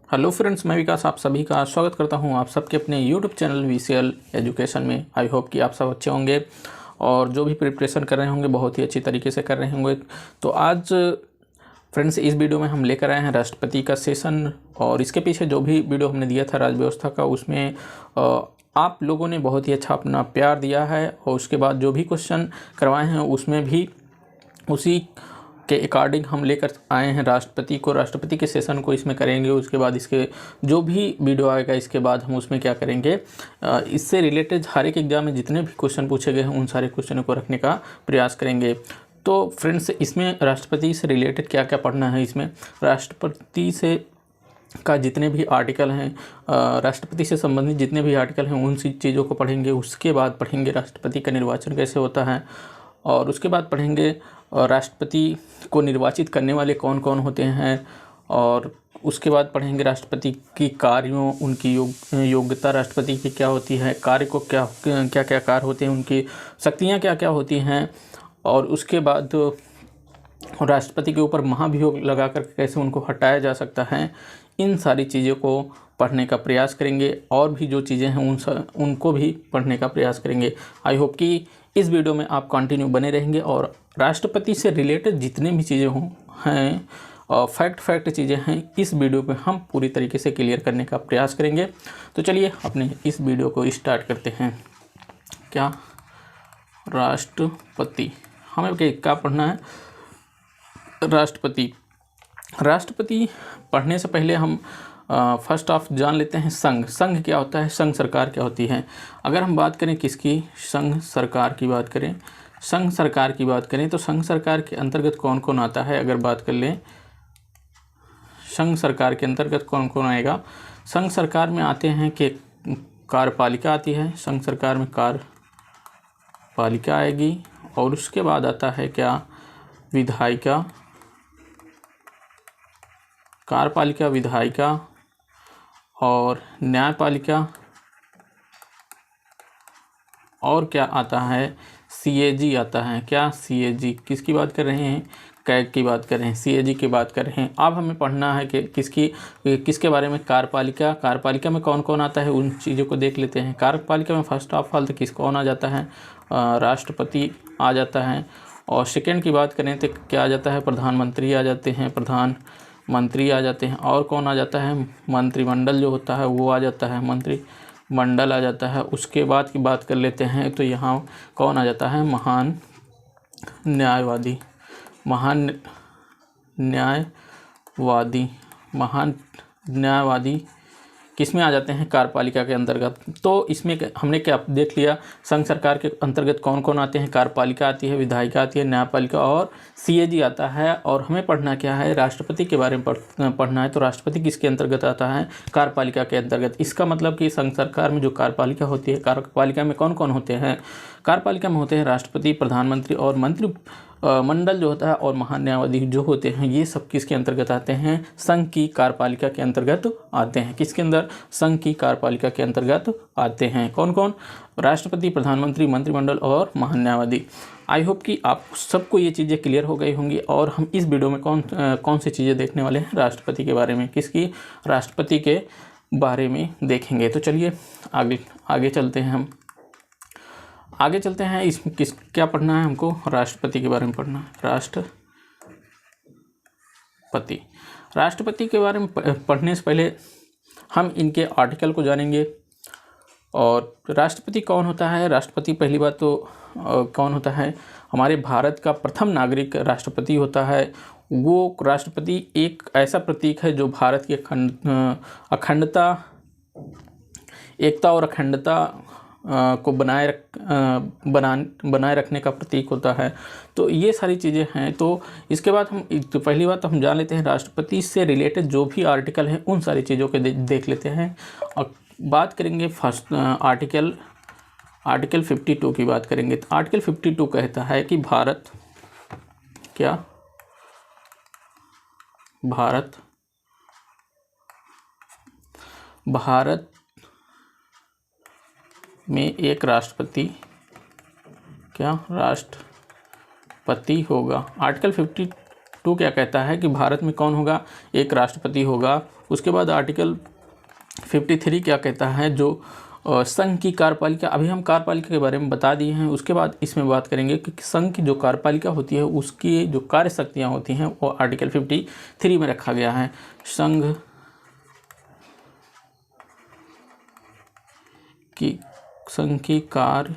Hello friends, मैं विकास आप सभी का स्वागत करता हूं आप सबके अपने यूट्यूब चैनल वीसीएल एजुकेशन में। आई होप कि आप सब अच्छे होंगे और जो भी प्रिपरेशन कर रहे होंगे बहुत ही अच्छी तरीके से कर रहे होंगे। तो आज फ्रेंड्स इस वीडियो में हम लेकर आए हैं राष्ट्रपति का सेशन, और इसके पीछे जो भी वीडियो हमने दिया था राज्य व्यवस्था का, उसमें आप लोगों ने बहुत ही अच्छा अपना प्यार दिया है। और उसके बाद जो भी क्वेश्चन करवाए हैं उसमें भी उसी के अकॉर्डिंग हम लेकर आए हैं राष्ट्रपति के सेशन को इसमें करेंगे। उसके बाद इसके जो भी वीडियो आएगा इसके बाद हम उसमें क्या करेंगे, इससे रिलेटेड हर एक एग्जाम में जितने भी क्वेश्चन पूछे गए हैं उन सारे क्वेश्चनों को रखने का प्रयास करेंगे। तो फ्रेंड्स, इसमें राष्ट्रपति से रिलेटेड क्या क्या पढ़ना है, इसमें राष्ट्रपति से का जितने भी आर्टिकल हैं, राष्ट्रपति से संबंधित जितने भी आर्टिकल हैं उन चीज़ों को पढ़ेंगे। उसके बाद पढ़ेंगे राष्ट्रपति का निर्वाचन कैसे होता है, और उसके बाद पढ़ेंगे राष्ट्रपति को निर्वाचित करने वाले कौन कौन होते हैं, और उसके बाद पढ़ेंगे राष्ट्रपति की कार्यों, उनकी योग्यता राष्ट्रपति की क्या होती है, कार्य को क्या क्या कार्य होते हैं, उनकी शक्तियाँ क्या क्या होती हैं, और उसके बाद राष्ट्रपति के ऊपर महाभियोग लगाकर कैसे उनको हटाया जा सकता है। इन सारी चीज़ों को पढ़ने का प्रयास करेंगे, और भी जो चीज़ें हैं उनको भी पढ़ने का प्रयास करेंगे। आई होप कि इस वीडियो में आप कंटिन्यू बने रहेंगे और राष्ट्रपति से रिलेटेड जितने भी चीज़ें हैं, फैक्ट चीज़ें हैं, इस वीडियो पे हम पूरी तरीके से क्लियर करने का प्रयास करेंगे। तो चलिए अपने इस वीडियो को स्टार्ट करते हैं। क्या राष्ट्रपति, हमें क्या पढ़ना है? राष्ट्रपति पढ़ने से पहले हम फर्स्ट ऑफ जान लेते हैं संघ क्या होता है, संघ सरकार क्या होती है। अगर हम बात करें किसकी, संघ सरकार की बात करें, संघ सरकार की बात करें तो संघ सरकार के अंतर्गत कौन कौन आता है। अगर बात कर लें संघ सरकार के अंतर्गत कौन कौन आएगा, संघ सरकार में आते हैं कि कार्यपालिका आती है, संघ सरकार में कार्यपालिका आएगी, और उसके बाद आता है क्या, विधायिका, कार्यपालिका, विधायिका, और न्यायपालिका, और क्या आता है, सीएजी आता है। क्या सीएजी, किसकी बात कर रहे हैं, कैग की बात कर रहे हैं, सीएजी की बात कर रहे हैं। अब हमें पढ़ना है कि किसके बारे में, कार्यपालिका में कौन कौन आता है, उन चीज़ों को देख लेते हैं। कार्यपालिका में फर्स्ट ऑफ ऑल तो कौन आ जाता है, राष्ट्रपति आ जाता है, और सेकेंड की बात करें तो क्या आ जाता है, प्रधानमंत्री आ जाते हैं, प्रधानमंत्री आ जाते हैं, और कौन आ जाता है, मंत्रिमंडल जो होता है वो आ जाता है, मंत्रिमंडल आ जाता है। उसके बाद की बात कर लेते हैं तो यहाँ कौन आ जाता है, महान न्यायवादी किसमें आ जाते हैं, कार्यपालिका के अंतर्गत। तो इसमें हमने क्या देख लिया, संघ सरकार के अंतर्गत कौन कौन आते हैं, कार्यपालिका आती है, विधायिका आती है, न्यायपालिका और सीएजी आता है। और हमें पढ़ना क्या है, राष्ट्रपति के बारे में पढ़ना है। तो राष्ट्रपति किसके अंतर्गत आता है, कार्यपालिका के अंतर्गत। इसका मतलब कि संघ सरकार में जो कार्यपालिका होती है, कार्यपालिका में कौन कौन होते हैं, कार्यपालिका में होते हैं राष्ट्रपति, प्रधानमंत्री और मंत्रिमंडल जो होता है, और महान न्यायवादी जो होते हैं। ये सब किसके अंतर्गत आते हैं, संघ की कार्यपालिका के अंतर्गत आते हैं। किसके अंदर, संघ की कार्यपालिका के अंतर्गत आते हैं। कौन कौन, राष्ट्रपति, प्रधानमंत्री, मंत्रिमंडल और महान न्यायवादी। आई होप कि आप सबको ये चीज़ें क्लियर हो गई होंगी। और हम इस वीडियो में कौन सी चीज़ें देखने वाले हैं, राष्ट्रपति के बारे में, किसकी, राष्ट्रपति के बारे में देखेंगे। तो चलिए आगे चलते हैं। हम आगे चलते हैं। इसमें क्या पढ़ना है हमको, राष्ट्रपति के बारे में पढ़ना है। राष्ट्रपति के बारे में पढ़ने से पहले हम इनके आर्टिकल को जानेंगे। और राष्ट्रपति कौन होता है, राष्ट्रपति पहली बात तो कौन होता है, हमारे भारत का प्रथम नागरिक राष्ट्रपति होता है। वो राष्ट्रपति एक ऐसा प्रतीक है जो भारत की अखंडता, एकता और अखंडता को बनाए रखने का प्रतीक होता है। तो ये सारी चीज़ें हैं। तो इसके बाद पहली बात तो हम जान लेते हैं राष्ट्रपति से रिलेटेड जो भी आर्टिकल हैं उन सारी चीज़ों के देख लेते हैं। और बात करेंगे फर्स्ट आर्टिकल 52 की बात करेंगे। तो आर्टिकल 52 कहता है कि भारत में एक राष्ट्रपति होगा। आर्टिकल 52 2 क्या कहता है कि भारत में कौन होगा, एक राष्ट्रपति होगा। उसके बाद आर्टिकल 53 क्या कहता है, जो संघ की कार्यपालिका, अभी हम कार्यपालिका के बारे में बता दिए हैं। उसके बाद इसमें बात करेंगे कि संघ की जो कार्यपालिका होती है उसकी जो कार्य शक्तियाँ होती हैं वो आर्टिकल 53 में रखा गया है। संघ की कार्यपालिका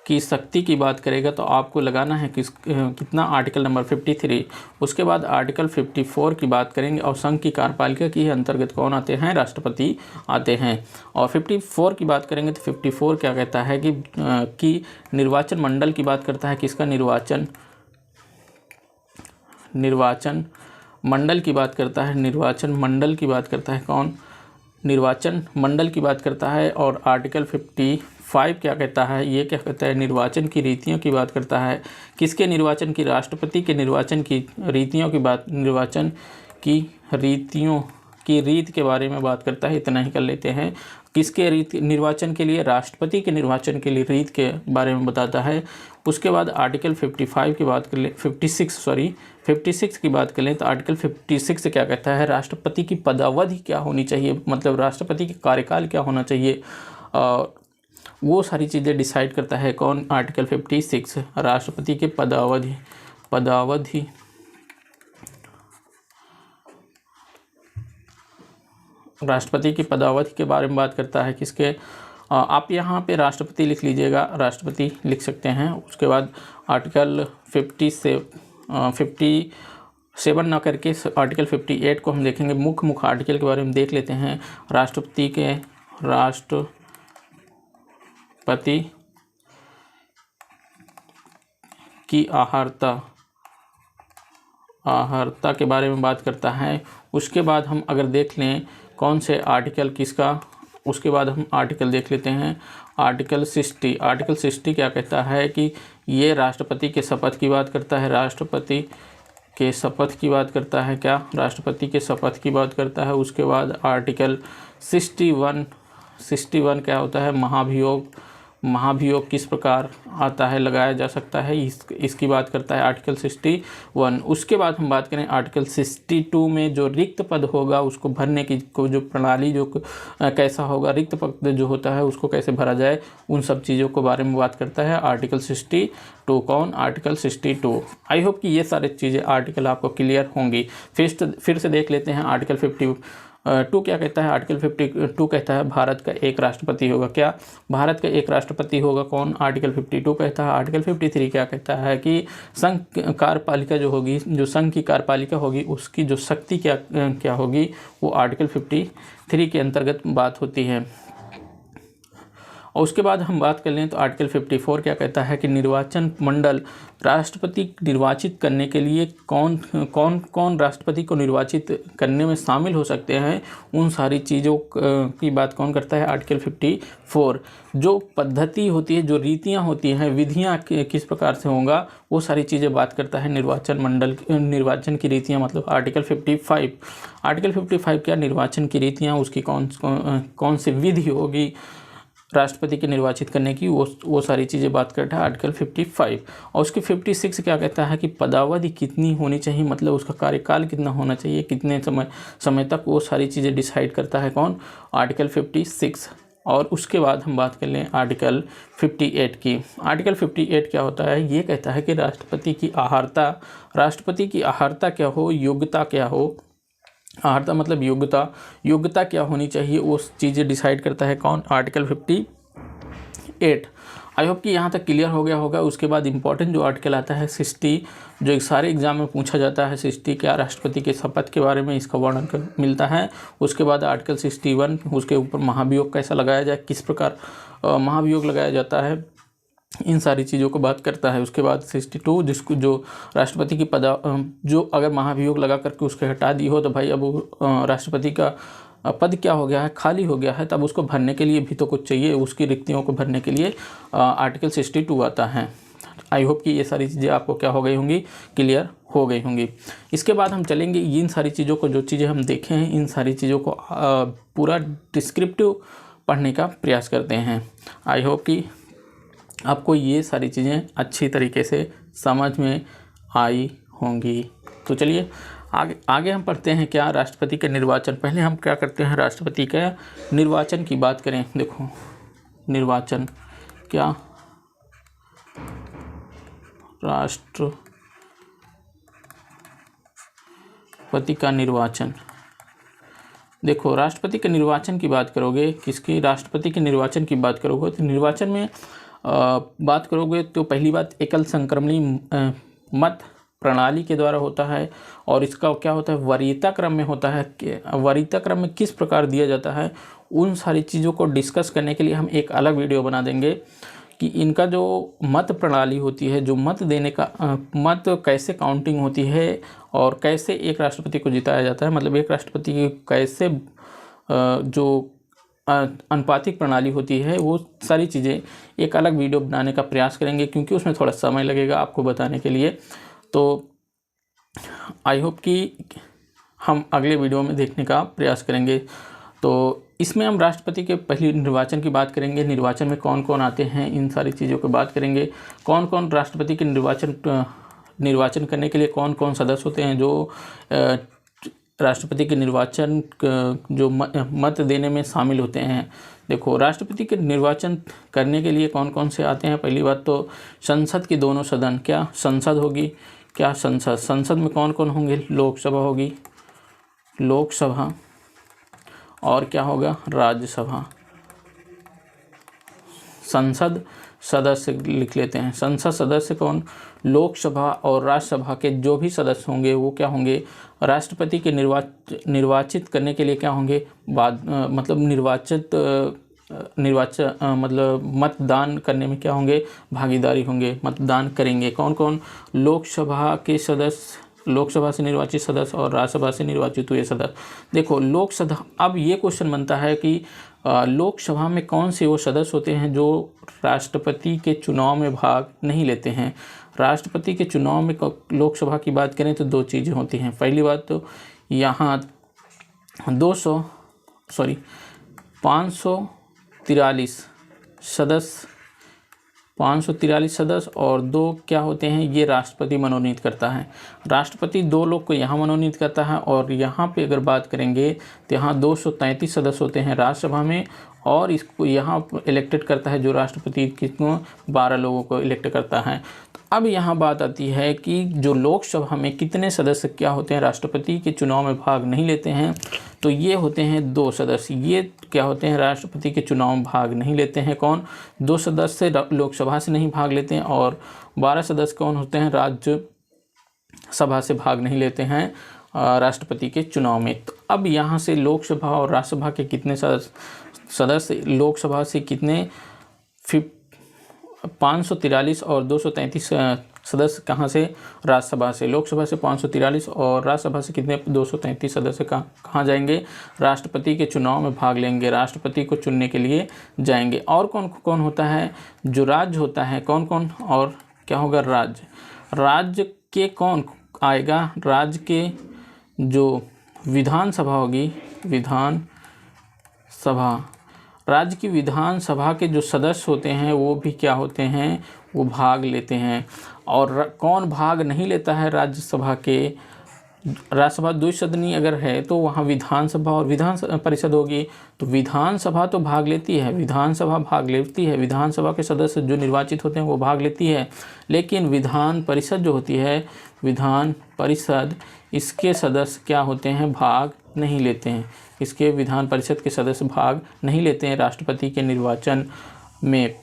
की शक्ति की बात करेगा तो आपको लगाना है कितना, आर्टिकल नंबर 53। उसके बाद आर्टिकल 54 की बात करेंगे और संघ की कार्यपालिका के अंतर्गत कौन आते हैं, राष्ट्रपति आते हैं। और 54 की बात करेंगे तो 54 क्या कहता है कि निर्वाचन मंडल की बात करता है, किसका, निर्वाचन मंडल की बात करता है, निर्वाचन मंडल की बात करता है कौन, निर्वाचन मंडल की बात करता है। और आर्टिकल 55 क्या कहता है, ये क्या कहता है, निर्वाचन की रीतियों की बात करता है, किसके निर्वाचन की, राष्ट्रपति के निर्वाचन की रीतियों की बात, निर्वाचन की रीतियों की रीत के बारे में बात करता है। इतना ही कर लेते हैं, किसके रीति निर्वाचन के लिए, राष्ट्रपति के निर्वाचन के लिए रीत के बारे में बताता है। उसके बाद आर्टिकल 55 की बात कर ले 56 की बात कर लें तो आर्टिकल 56 क्या कहता है, राष्ट्रपति की पदावधि क्या होनी चाहिए, मतलब राष्ट्रपति के कार्यकाल क्या होना चाहिए, वो सारी चीज़ें डिसाइड करता है कौन, आर्टिकल 56, राष्ट्रपति के पदावधि राष्ट्रपति की पदावधि के बारे में बात करता है। किसके, आप यहाँ पे राष्ट्रपति लिख लीजिएगा, राष्ट्रपति लिख सकते हैं। उसके बाद आर्टिकल 57 ना करके आर्टिकल 58 को हम देखेंगे। मुख्य आर्टिकल के बारे में देख लेते हैं। राष्ट्रपति की आहारता के बारे में बात करता है। उसके बाद हम अगर देख लें कौन से आर्टिकल किसका, उसके बाद हम आर्टिकल देख लेते हैं। आर्टिकल 60 क्या कहता है कि ये राष्ट्रपति के शपथ की बात करता है, राष्ट्रपति के शपथ की बात करता है क्या, राष्ट्रपति के शपथ की बात करता है। उसके बाद आर्टिकल 61 क्या होता है, महाभियोग किस प्रकार आता है, लगाया जा सकता है, इसकी बात करता है आर्टिकल 61। उसके बाद हम बात करें आर्टिकल 62 में जो रिक्त पद होगा उसको भरने की जो प्रणाली जो कैसा होगा, रिक्त पद जो होता है उसको कैसे भरा जाए, उन सब चीज़ों के बारे में बात करता है आर्टिकल 62। कौन, आर्टिकल 62। आई होप कि ये सारी चीज़ें आर्टिकल आपको क्लियर होंगी। फिर से देख लेते हैं आर्टिकल 52 क्या कहता है। आर्टिकल 52 कहता है भारत का एक राष्ट्रपति होगा, क्या, भारत का एक राष्ट्रपति होगा कौन, आर्टिकल 52 कहता है। आर्टिकल 53 क्या कहता है कि संघ कार्यपालिका जो होगी, जो संघ की कार्यपालिका होगी उसकी जो शक्ति क्या होगी, वो आर्टिकल 53 के अंतर्गत बात होती है। और उसके बाद हम बात कर लें तो आर्टिकल 54 क्या कहता है कि निर्वाचन मंडल राष्ट्रपति निर्वाचित करने के लिए कौन राष्ट्रपति को निर्वाचित करने में शामिल हो सकते हैं, उन सारी चीज़ों की बात कौन करता है, आर्टिकल 54। जो पद्धति होती है, जो रीतियां होती हैं, विधियां किस प्रकार से होगा, वो सारी चीज़ें बात करता है निर्वाचन की रीतियां, मतलब आर्टिकल 55। आर्टिकल 55 क्या, निर्वाचन की रीतियाँ, उसकी कौन सी विधि होगी राष्ट्रपति के निर्वाचित करने की, वो सारी चीज़ें बात करता है आर्टिकल 55। और उसके 56 क्या कहता है कि पदावधि कितनी होनी चाहिए, मतलब उसका कार्यकाल कितना होना चाहिए, कितने समय तक, वो सारी चीज़ें डिसाइड करता है कौन, आर्टिकल 56। और उसके बाद हम बात कर लें आर्टिकल 58 की। आर्टिकल 58 क्या होता है, ये कहता है कि राष्ट्रपति की आहारता क्या हो, योग्यता क्या हो, आहारता मतलब योग्यता क्या होनी चाहिए, वो चीज़ें डिसाइड करता है कौन, आर्टिकल 58। आई होप कि यहाँ तक क्लियर हो गया होगा। उसके बाद इंपॉर्टेंट जो आर्टिकल आता है 60, जो एक सारे एग्जाम में पूछा जाता है। 60 क्या, राष्ट्रपति के शपथ के बारे में इसका वर्णन मिलता है। उसके बाद आर्टिकल 61, उसके ऊपर महाभियोग कैसा लगाया जाए, किस प्रकार महाभियोग लगाया जाता है, इन सारी चीज़ों को बात करता है। उसके बाद 62 जिसको जो राष्ट्रपति की जो अगर महाभियोग लगा करके उसको हटा दी हो तो भाई अब राष्ट्रपति का पद क्या हो गया है, खाली हो गया है, तब उसको भरने के लिए भी तो कुछ चाहिए, उसकी रिक्तियों को भरने के लिए आर्टिकल 62 आता है। आई होप कि ये सारी चीज़ें आपको क्या हो गई होंगी, क्लियर हो गई होंगी। इसके बाद हम चलेंगे इन सारी चीज़ों को, जो चीज़ें हम देखे हैं, इन सारी चीज़ों को पूरा डिस्क्रिप्टिव पढ़ने का प्रयास करते हैं। आई होप कि आपको ये सारी चीज़ें अच्छी तरीके से समझ में आई होंगी। तो चलिए आगे हम पढ़ते हैं क्या राष्ट्रपति का निर्वाचन। पहले हम क्या करते हैं, राष्ट्रपति का निर्वाचन की बात करें। देखो निर्वाचन क्या, राष्ट्रपति का निर्वाचन। देखो राष्ट्रपति के निर्वाचन की बात करोगे, किसकी, राष्ट्रपति के निर्वाचन की बात करोगे तो निर्वाचन में बात करोगे तो पहली बात एकल संक्रमणी मत प्रणाली के द्वारा होता है। और इसका क्या होता है, वरीयता क्रम में होता है। वरीयता क्रम में किस प्रकार दिया जाता है, उन सारी चीज़ों को डिस्कस करने के लिए हम एक अलग वीडियो बना देंगे कि इनका जो मत प्रणाली होती है, जो मत देने का मत कैसे काउंटिंग होती है और कैसे एक राष्ट्रपति को जिताया जाता है, मतलब एक राष्ट्रपति की कैसे जो अनुपातिक प्रणाली होती है, वो सारी चीज़ें एक अलग वीडियो बनाने का प्रयास करेंगे, क्योंकि उसमें थोड़ा समय लगेगा आपको बताने के लिए। तो आई होप कि हम अगले वीडियो में देखने का प्रयास करेंगे। तो इसमें हम राष्ट्रपति के पहले निर्वाचन की बात करेंगे, निर्वाचन में कौन कौन आते हैं, इन सारी चीज़ों की बात करेंगे। कौन कौन राष्ट्रपति के निर्वाचन करने के लिए कौन कौन सदस्य होते हैं जो राष्ट्रपति के निर्वाचन जो मत देने में शामिल होते हैं। देखो राष्ट्रपति के निर्वाचन करने के लिए कौन कौन से आते हैं। पहली बात तो संसद के दोनों सदन, क्या संसद होगी, क्या संसद में कौन कौन होंगे, लोकसभा होगी, लोकसभा, और क्या होगा, राज्यसभा। संसद सदस्य लिख लेते हैं, संसद सदस्य कौन, लोकसभा और राज्यसभा के जो भी सदस्य होंगे वो क्या होंगे, राष्ट्रपति के निर्वाचित करने के लिए क्या होंगे, मतलब मतदान करने में क्या होंगे, भागीदारी होंगे, मतदान करेंगे। कौन कौन, लोकसभा के सदस्य, लोकसभा से निर्वाचित सदस्य और राज्यसभा से निर्वाचित हुए सदस्य। देखो लोकसभा, अब ये क्वेश्चन बनता है कि लोकसभा में कौन से वो सदस्य होते हैं जो राष्ट्रपति के चुनाव में भाग नहीं लेते हैं। राष्ट्रपति के चुनाव में लोकसभा की बात करें तो दो चीज़ें होती हैं। पहली बात तो यहाँ 543 सदस्य और दो क्या होते हैं, ये राष्ट्रपति मनोनीत करता है। राष्ट्रपति दो लोग को यहाँ मनोनीत करता है, और यहाँ पे अगर बात करेंगे तो यहाँ 233 सदस्य होते हैं राज्यसभा में, और इसको यहाँ इलेक्टेड करता है जो राष्ट्रपति कितनों 12 लोगों को इलेक्ट करता है। तो अब यहाँ बात आती है कि जो लोकसभा में कितने सदस्य क्या होते हैं राष्ट्रपति के चुनाव में भाग नहीं लेते हैं, तो ये होते हैं 2 सदस्य। ये क्या होते हैं, राष्ट्रपति के चुनाव में भाग नहीं लेते हैं। कौन, 2 सदस्य लोकसभा से नहीं भाग लेते हैं, और 12 सदस्य कौन होते हैं, राज्यसभा से भाग नहीं लेते हैं राष्ट्रपति के चुनाव में। तो अब यहाँ से लोकसभा और राज्यसभा के कितने सदस्य, लोकसभा से कितने 543 और 233 सदस्य कहाँ से, राज्यसभा से। लोकसभा से 543 और राज्यसभा से कितने 233 सदस्य कहाँ जाएंगे, राष्ट्रपति के चुनाव में भाग लेंगे, राष्ट्रपति को चुनने के लिए जाएंगे। और कौन कौन होता है, जो राज्य होता है, कौन कौन, और क्या होगा, राज्य के कौन आएगा, राज्य के जो विधानसभा होगी, विधानसभा, राज्य की विधानसभा के जो सदस्य होते हैं वो भी क्या होते हैं, वो भाग लेते हैं। और कौन भाग नहीं लेता है राज्यसभा के, राज्यसभा द्विसदनीय अगर है तो वहाँ विधानसभा और विधान परिषद होगी। तो विधानसभा तो भाग लेती है, विधानसभा के सदस्य जो निर्वाचित होते हैं वो भाग लेती है, लेकिन विधान परिषद जो होती है, विधान परिषद, इसके सदस्य क्या होते हैं, भाग नहीं लेते हैं। इसके विधान परिषद के सदस्य भाग नहीं लेते हैं राष्ट्रपति के निर्वाचन में।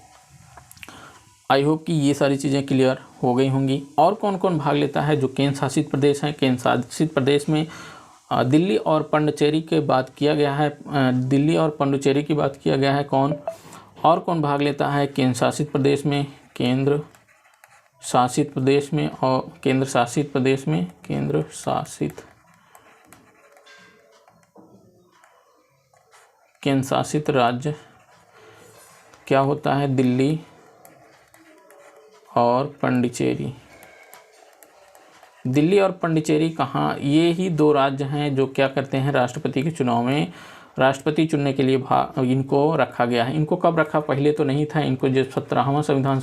आई होप कि ये सारी चीज़ें क्लियर हो गई होंगी। और कौन कौन भाग लेता है, जो केंद्र शासित प्रदेश हैं, केंद्र शासित प्रदेश में दिल्ली और पुडुचेरी की बात किया गया है, दिल्ली और पुडुचेरी की बात किया गया है। कौन और कौन भाग लेता है केंद्र शासित प्रदेश में, केंद्र शासित प्रदेश में, और केंद्र शासित प्रदेश में, केंद्र शासित राज्य क्या होता है, दिल्ली और पुडुचेरी। दिल्ली और पुडुचेरी कहाँ, ये ही 2 राज्य हैं जो क्या करते हैं, राष्ट्रपति के चुनाव में राष्ट्रपति चुनने के लिए इनको रखा गया है। इनको कब रखा, पहले तो नहीं था, इनको जो 17वां संविधान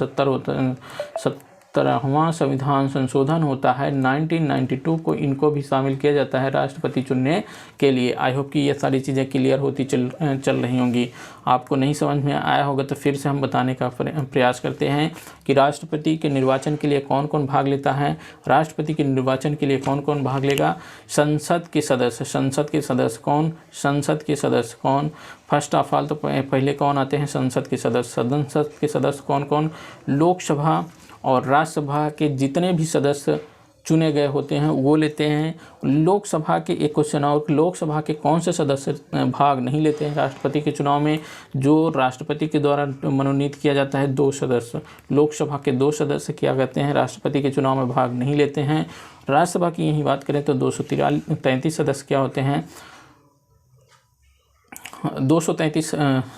70वां संविधान संशोधन होता है 1992 को, इनको भी शामिल किया जाता है राष्ट्रपति चुनने के लिए। आई होप कि ये सारी चीज़ें क्लियर होती चल रही होंगी। आपको नहीं समझ में आया होगा तो फिर से हम बताने का प्रयास करते हैं कि राष्ट्रपति के निर्वाचन के लिए कौन कौन भाग लेता है। राष्ट्रपति के निर्वाचन के लिए कौन कौन भाग लेगा? संसद के सदस्य। संसद के सदस्य कौन? संसद के सदस्य कौन? फर्स्ट ऑफ ऑल तो पहले कौन आते हैं? संसद के सदस्य। संसद के सदस्य कौन कौन? लोकसभा और राज्यसभा के जितने भी सदस्य चुने गए होते हैं वो लेते हैं। लोकसभा के एक क्वेश्चन और, लोकसभा के कौन से सदस्य भाग नहीं लेते हैं राष्ट्रपति के चुनाव में? जो राष्ट्रपति के द्वारा मनोनीत किया जाता है 2 सदस्य, लोकसभा के 2 सदस्य क्या कहते हैं? राष्ट्रपति के चुनाव में भाग नहीं लेते हैं। राज्यसभा की यही बात करें तो 233 सदस्य क्या होते हैं? 233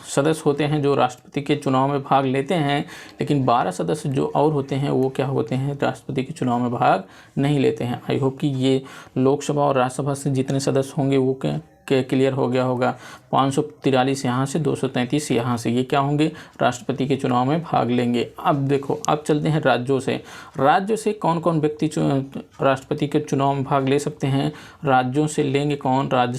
सदस्य होते हैं जो राष्ट्रपति के चुनाव में भाग लेते हैं, लेकिन 12 सदस्य जो और होते हैं वो क्या होते हैं? राष्ट्रपति के चुनाव में भाग नहीं लेते हैं। आई होप कि ये लोकसभा और राज्यसभा से जितने सदस्य होंगे वो क्लियर हो गया होगा। 543 यहाँ से, 233 यहाँ से, ये क्या होंगे? राष्ट्रपति के चुनाव में भाग लेंगे। अब देखो, अब चलते हैं राज्यों से। राज्यों से कौन कौन व्यक्ति राष्ट्रपति के चुनाव में भाग ले सकते हैं? राज्यों से लेंगे कौन? राज्य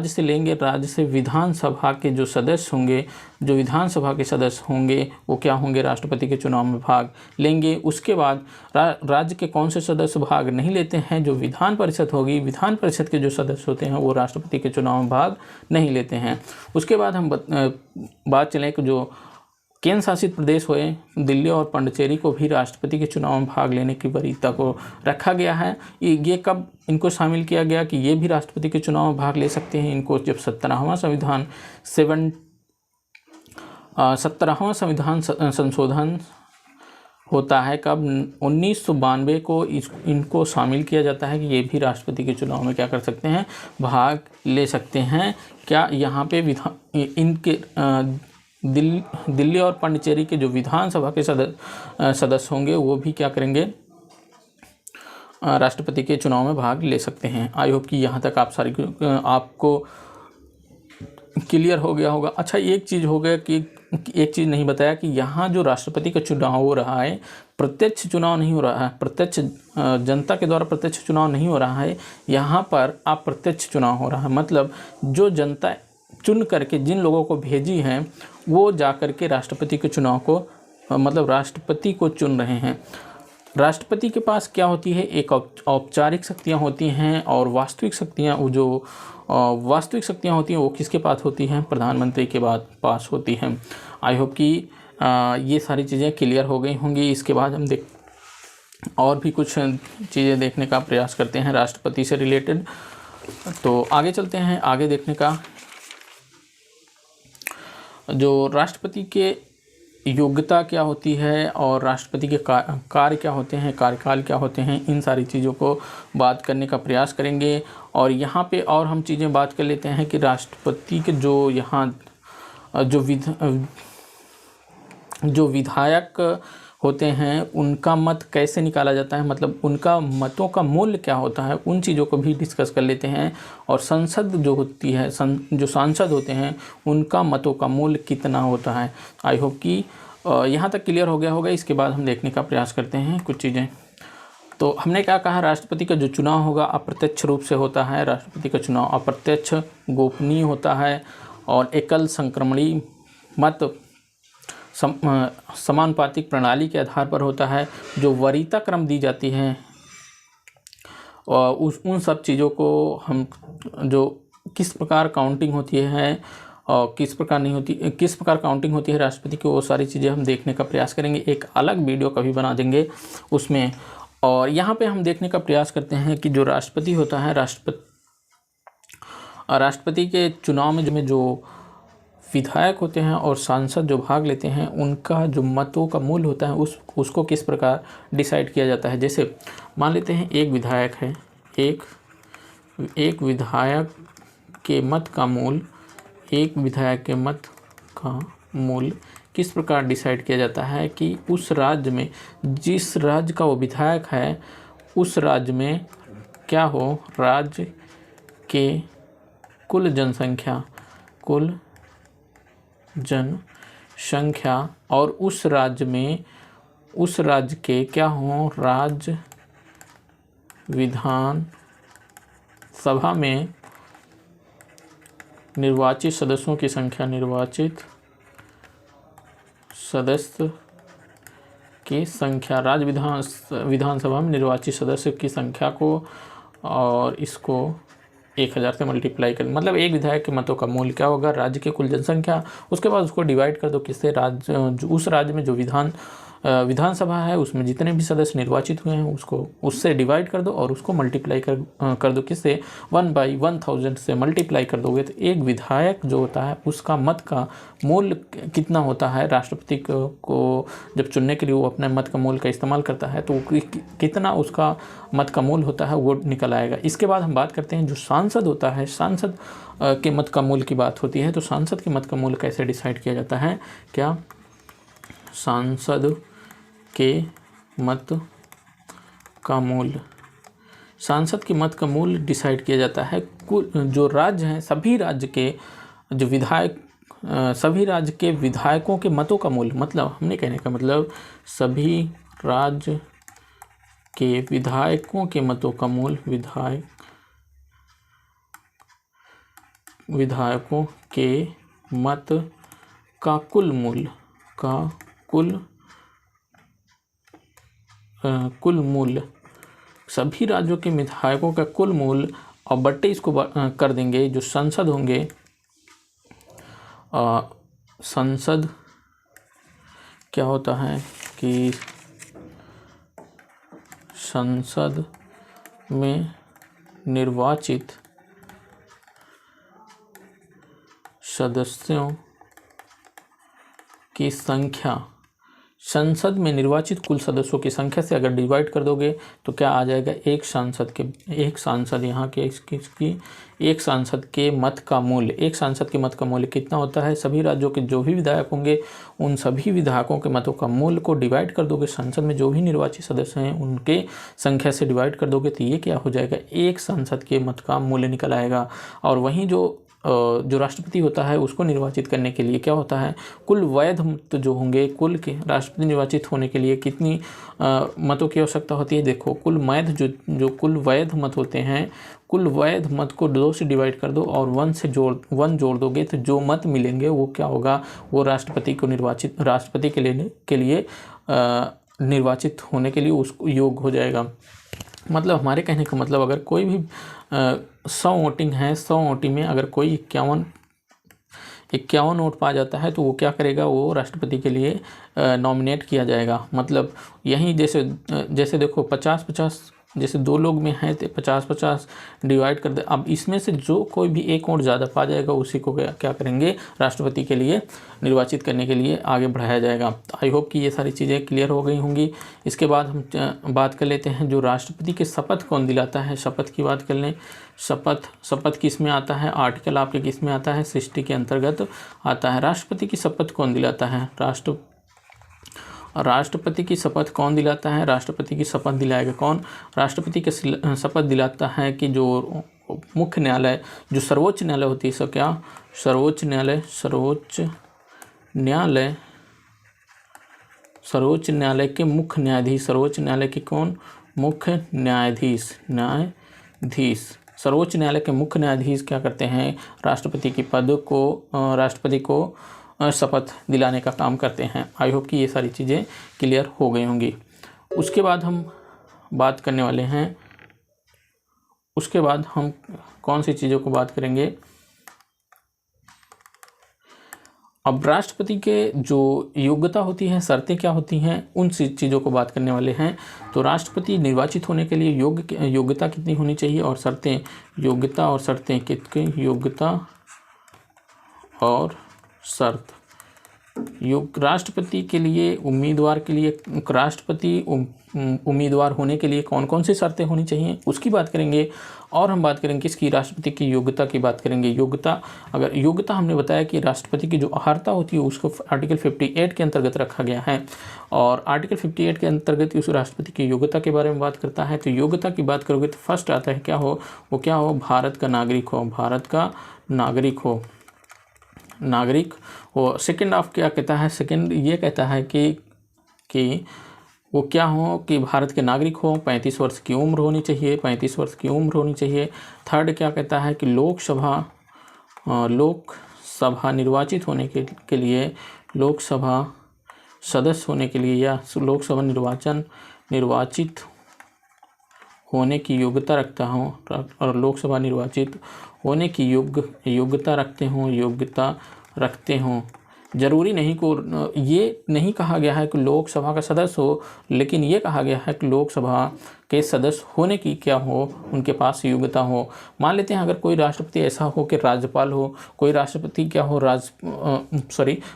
से लेंगे, राज्य से विधानसभा के जो सदस्य होंगे, जो विधानसभा के सदस्य होंगे वो क्या होंगे? राष्ट्रपति के चुनाव में भाग लेंगे। उसके बाद राज्य के कौन से सदस्य भाग नहीं लेते हैं? जो विधान परिषद होगी, विधान परिषद के जो सदस्य होते हैं वो राष्ट्रपति के चुनाव में भाग नहीं लेते हैं। उसके बाद हम बात चलें कि जो केंद्र शासित प्रदेश हुए, दिल्ली और पुडुचेरी को भी राष्ट्रपति के चुनाव में भाग लेने की वरीयता को रखा गया है। ये कब इनको शामिल किया गया कि ये भी राष्ट्रपति के चुनाव में भाग ले सकते हैं? इनको जब 17वां संविधान संशोधन होता है, कब? 1992 को इनको शामिल किया जाता है कि ये भी राष्ट्रपति के चुनाव में क्या कर सकते हैं? भाग ले सकते हैं। क्या यहाँ पे इनके दिल्ली और पुडुचेरी के जो विधानसभा के सदस्य होंगे वो भी क्या करेंगे? राष्ट्रपति के चुनाव में भाग ले सकते हैं। आई होप कि यहाँ तक आपको क्लियर हो गया होगा। अच्छा, एक चीज़ हो गया कि एक चीज़ नहीं बताया कि यहाँ जो राष्ट्रपति का चुनाव हो रहा है, प्रत्यक्ष चुनाव नहीं हो रहा है, प्रत्यक्ष जनता के द्वारा प्रत्यक्ष चुनाव नहीं हो रहा है, यहाँ पर अप्रत्यक्ष चुनाव हो रहा है। मतलब जो जनता चुन करके जिन लोगों को भेजी हैं वो जा कर के राष्ट्रपति के चुनाव को मतलब राष्ट्रपति को चुन रहे हैं। राष्ट्रपति के पास क्या होती है? एक औपचारिक शक्तियाँ होती हैं और वास्तविक शक्तियाँ, जो वास्तविक शक्तियाँ होती हैं वो किसके पास होती हैं? प्रधानमंत्री के पास होती हैं। आई होप कि ये सारी चीज़ें क्लियर हो गई होंगी। इसके बाद हम और भी कुछ चीज़ें देखने का प्रयास करते हैं राष्ट्रपति से रिलेटेड। तो आगे चलते हैं, आगे देखने का जो राष्ट्रपति के योग्यता क्या होती है और राष्ट्रपति के कार्य क्या होते हैं, कार्यकाल क्या होते हैं, इन सारी चीज़ों को बात करने का प्रयास करेंगे। और यहाँ पे और हम चीज़ें बात कर लेते हैं कि राष्ट्रपति के जो विधायक होते हैं उनका मत कैसे निकाला जाता है, मतलब उनका मतों का मूल्य क्या होता है, उन चीज़ों को भी डिस्कस कर लेते हैं। और संसद जो होती है, जो सांसद होते हैं उनका मतों का मूल्य कितना होता है। आई होप कि यहाँ तक क्लियर हो गया होगा। इसके बाद हम देखने का प्रयास करते हैं कुछ चीज़ें। तो हमने क्या कहा? राष्ट्रपति का जो चुनाव होगा अप्रत्यक्ष रूप से होता है। राष्ट्रपति का चुनाव अप्रत्यक्ष, गोपनीय होता है और एकल संक्रमणी मत समानुपातिक प्रणाली के आधार पर होता है। जो वरीयता क्रम दी जाती है और उन सब चीज़ों को हम जो किस प्रकार काउंटिंग होती है और किस प्रकार नहीं होती, किस प्रकार काउंटिंग होती है राष्ट्रपति की, वो सारी चीज़ें हम देखने का प्रयास करेंगे। एक अलग वीडियो कभी बना देंगे उसमें। और यहाँ पे हम देखने का प्रयास करते हैं कि जो राष्ट्रपति होता है, राष्ट्रपति के चुनाव में जो विधायक होते हैं और सांसद जो भाग लेते हैं उनका जो मतों का मूल्य होता है उसको किस प्रकार डिसाइड किया जाता है। जैसे मान लेते हैं एक विधायक है, एक विधायक के मत का मूल्य, एक विधायक के मत का मूल्य किस प्रकार डिसाइड किया जाता है कि उस राज्य में, जिस राज्य का वो विधायक है उस राज्य में क्या हो, राज्य के कुल जनसंख्या और उस राज्य में उस राज्य के क्या हों, राज्य विधान सभा में निर्वाचित सदस्यों की संख्या, निर्वाचित सदस्य की संख्या, राज्य विधानसभा में निर्वाचित सदस्य की संख्या को और इसको 1000 से मल्टीप्लाई कर, मतलब एक विधायक के मतों का मूल्य क्या होगा, राज्य की कुल जनसंख्या, उसके बाद उसको डिवाइड कर दो किससे, उस राज्य में जो विधानसभा है उसमें जितने भी सदस्य निर्वाचित हुए हैं उसको उससे डिवाइड कर दो और उसको मल्टीप्लाई कर दो किससे, 1/1000 से मल्टीप्लाई कर दोगे तो एक विधायक जो होता है उसका मत का मूल्य कितना होता है। राष्ट्रपति को जब चुनने के लिए वो अपने मत का मूल्य का इस्तेमाल करता है तो कितना उसका मत का मूल्य होता है वो निकल आएगा। इसके बाद हम बात करते हैं जो सांसद होता है, सांसद के मत का मूल्य की बात होती है तो सांसद के मत का मूल्य कैसे डिसाइड किया जाता है, क्या सांसद के मत का मूल्य, सांसद के मत का मूल्य डिसाइड किया जाता है कुल जो राज्य हैं सभी राज्य के जो विधायक सभी राज्य के विधायकों के मतों का मूल्य, मतलब हमने कहने का मतलब सभी राज्य के विधायकों के मतों का मूल्य, विधायकों के मत का कुल मूल्य कुल मूल्य सभी राज्यों के विधायकों का कुल मूल्य और बट्टे इसको कर देंगे जो संसद होंगे, संसद क्या होता है कि संसद में निर्वाचित सदस्यों की संख्या, संसद में निर्वाचित कुल सदस्यों की संख्या से अगर डिवाइड कर दोगे तो क्या आ जाएगा, एक सांसद यहाँ के इसकी एक सांसद के मत का मूल्य, एक सांसद के मत का मूल्य कितना होता है, सभी राज्यों के जो भी विधायक होंगे उन सभी विधायकों के मतों का मूल्य को डिवाइड कर दोगे, संसद में जो भी निर्वाचित सदस्य हैं उनके संख्या से डिवाइड कर दोगे तो ये क्या हो जाएगा, एक सांसद के मत का मूल्य निकल आएगा। और वहीं जो राष्ट्रपति होता है उसको निर्वाचित करने के लिए क्या होता है, कुल वैध मत जो होंगे, कुल के राष्ट्रपति निर्वाचित होने के लिए कितनी मतों की आवश्यकता होती है, देखो कुल वैध जो कुल वैध मत होते हैं, कुल वैध मत को 2 से डिवाइड कर दो और 1 जोड़ दोगे तो जो मत मिलेंगे वो क्या होगा, वो राष्ट्रपति के लिए निर्वाचित होने के लिए उसको योग्य हो जाएगा। मतलब हमारे कहने का मतलब अगर कोई भी 100 वोटिंग है, 100 वोटिंग में अगर कोई 51 वोट पा जाता है तो वो क्या करेगा, वो राष्ट्रपति के लिए नॉमिनेट किया जाएगा। मतलब यहीं जैसे देखो 50-50 जैसे 2 लोग में है तो 50-50 डिवाइड कर दे, अब इसमें से जो कोई भी 1 वोट ज़्यादा पा जाएगा उसी को क्या करेंगे, राष्ट्रपति के लिए निर्वाचित करने के लिए आगे बढ़ाया जाएगा। आई होप कि ये सारी चीज़ें क्लियर हो गई होंगी। इसके बाद हम बात कर लेते हैं जो राष्ट्रपति के शपथ कौन दिलाता है, शपथ की बात कर लें। शपथ किस में आता है, आर्टिकल आपके किस में आता है, 60 के अंतर्गत आता है। राष्ट्रपति की शपथ कौन दिलाता है, राष्ट्रपति की शपथ कौन दिलाता है, राष्ट्रपति की शपथ दिलाएगा कौन, राष्ट्रपति की शपथ दिलाता है कि जो मुख्य न्यायालय जो सर्वोच्च न्यायालय होती है, सो क्या सर्वोच्च न्यायालय के मुख्य न्यायाधीश, सर्वोच्च न्यायालय के कौन, मुख्य न्यायाधीश सर्वोच्च न्यायालय के मुख्य न्यायाधीश क्या करते हैं, राष्ट्रपति को शपथ दिलाने का काम करते हैं। आई होप कि ये सारी चीज़ें क्लियर हो गई होंगी। उसके बाद हम बात करने वाले हैं, उसके बाद हम कौन सी चीज़ों को बात करेंगे, अब राष्ट्रपति के जो योग्यता होती है, शर्तें क्या होती हैं, उन चीज़ों को बात करने वाले हैं। तो राष्ट्रपति निर्वाचित होने के लिए योग्यता कितनी होनी चाहिए और शर्तें, योग्यता और शर्तें कितनी, योग्यता और शर्त, राष्ट्रपति के लिए राष्ट्रपति उम्मीदवार होने के लिए कौन कौन सी शर्तें होनी चाहिए उसकी बात करेंगे। और हम बात करेंगे किसकी, राष्ट्रपति की योग्यता की बात करेंगे। योग्यता हमने बताया कि राष्ट्रपति की जो अर्हता होती है उसको आर्टिकल 58 के अंतर्गत रखा गया है और आर्टिकल 58 के अंतर्गत उस राष्ट्रपति की योग्यता के बारे में बात करता है। तो योग्यता की बात करोगे तो फर्स्ट आता है क्या हो, भारत का नागरिक हो। सेकंड ऑफ क्या कहता है, सेकंड ये कहता है कि वो क्या हो कि भारत के नागरिक हो, 35 वर्ष की उम्र होनी चाहिए, 35 वर्ष की उम्र होनी चाहिए। थर्ड क्या कहता है कि लोकसभा निर्वाचित होने के लिए, लोकसभा सदस्य होने के लिए या लोकसभा निर्वाचित होने की योग्यता रखता हूँ, और लोकसभा निर्वाचित होने की योग्यता रखते हों। जरूरी नहीं को ये नहीं कहा गया है कि लोकसभा का सदस्य हो, लेकिन ये कहा गया है कि लोकसभा के सदस्य होने की क्या हो, उनके पास योग्यता हो। मान लेते हैं अगर कोई राष्ट्रपति ऐसा हो कि राज्यपाल हो, कोई राष्ट्रपति क्या हो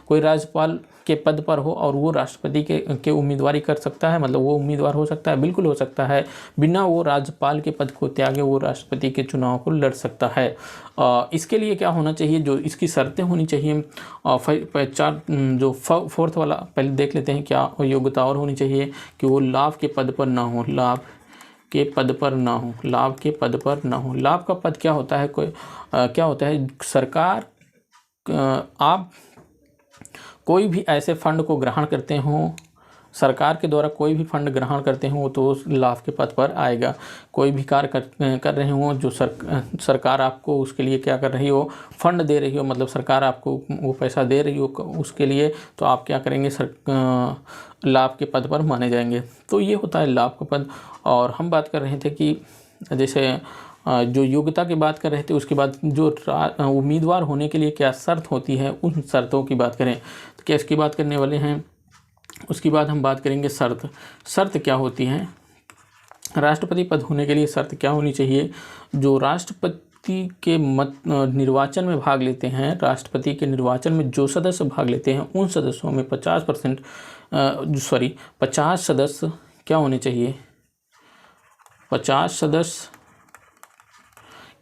कोई राज्यपाल के पद पर हो और वो राष्ट्रपति के उम्मीदवारी कर सकता है, मतलब वो उम्मीदवार हो सकता है, बिल्कुल हो सकता है। बिना वो राज्यपाल के पद को त्यागे वो राष्ट्रपति के चुनाव को लड़ सकता है। इसके लिए क्या होना चाहिए, जो इसकी शर्तें होनी चाहिए, फोर्थ वाला पहले देख लेते हैं क्या योग्यता और होनी चाहिए कि वो लाभ के पद पर ना हो, लाभ के पद पर ना हो, लाभ के पद पर ना हो। लाभ का पद क्या होता है, क्या होता है, सरकार आप कोई भी ऐसे फंड को ग्रहण करते हो, सरकार के द्वारा कोई भी फंड ग्रहण करते हो तो उस लाभ के पद पर आएगा। कोई भी कार्य कर रहे हो जो सरकार आपको उसके लिए क्या कर रही हो, फंड दे रही हो, मतलब सरकार आपको वो पैसा दे रही हो उसके लिए, तो आप क्या करेंगे, लाभ के पद पर माने जाएंगे। तो ये होता है लाभ का पद। और हम बात कर रहे थे कि जैसे जो योग्यता की बात कर रहे थे, उसके बाद जो उम्मीदवार होने के लिए क्या शर्त होती है, उन शर्तों की बात करें तो क्या इसकी बात करने वाले हैं। उसके बाद हम बात करेंगे शर्त क्या होती है, राष्ट्रपति पद होने के लिए शर्त क्या होनी चाहिए। जो राष्ट्रपति के निर्वाचन में भाग लेते हैं, राष्ट्रपति के निर्वाचन में जो सदस्य भाग लेते हैं उन सदस्यों में 50 सदस्य क्या होने चाहिए, 50 सदस्य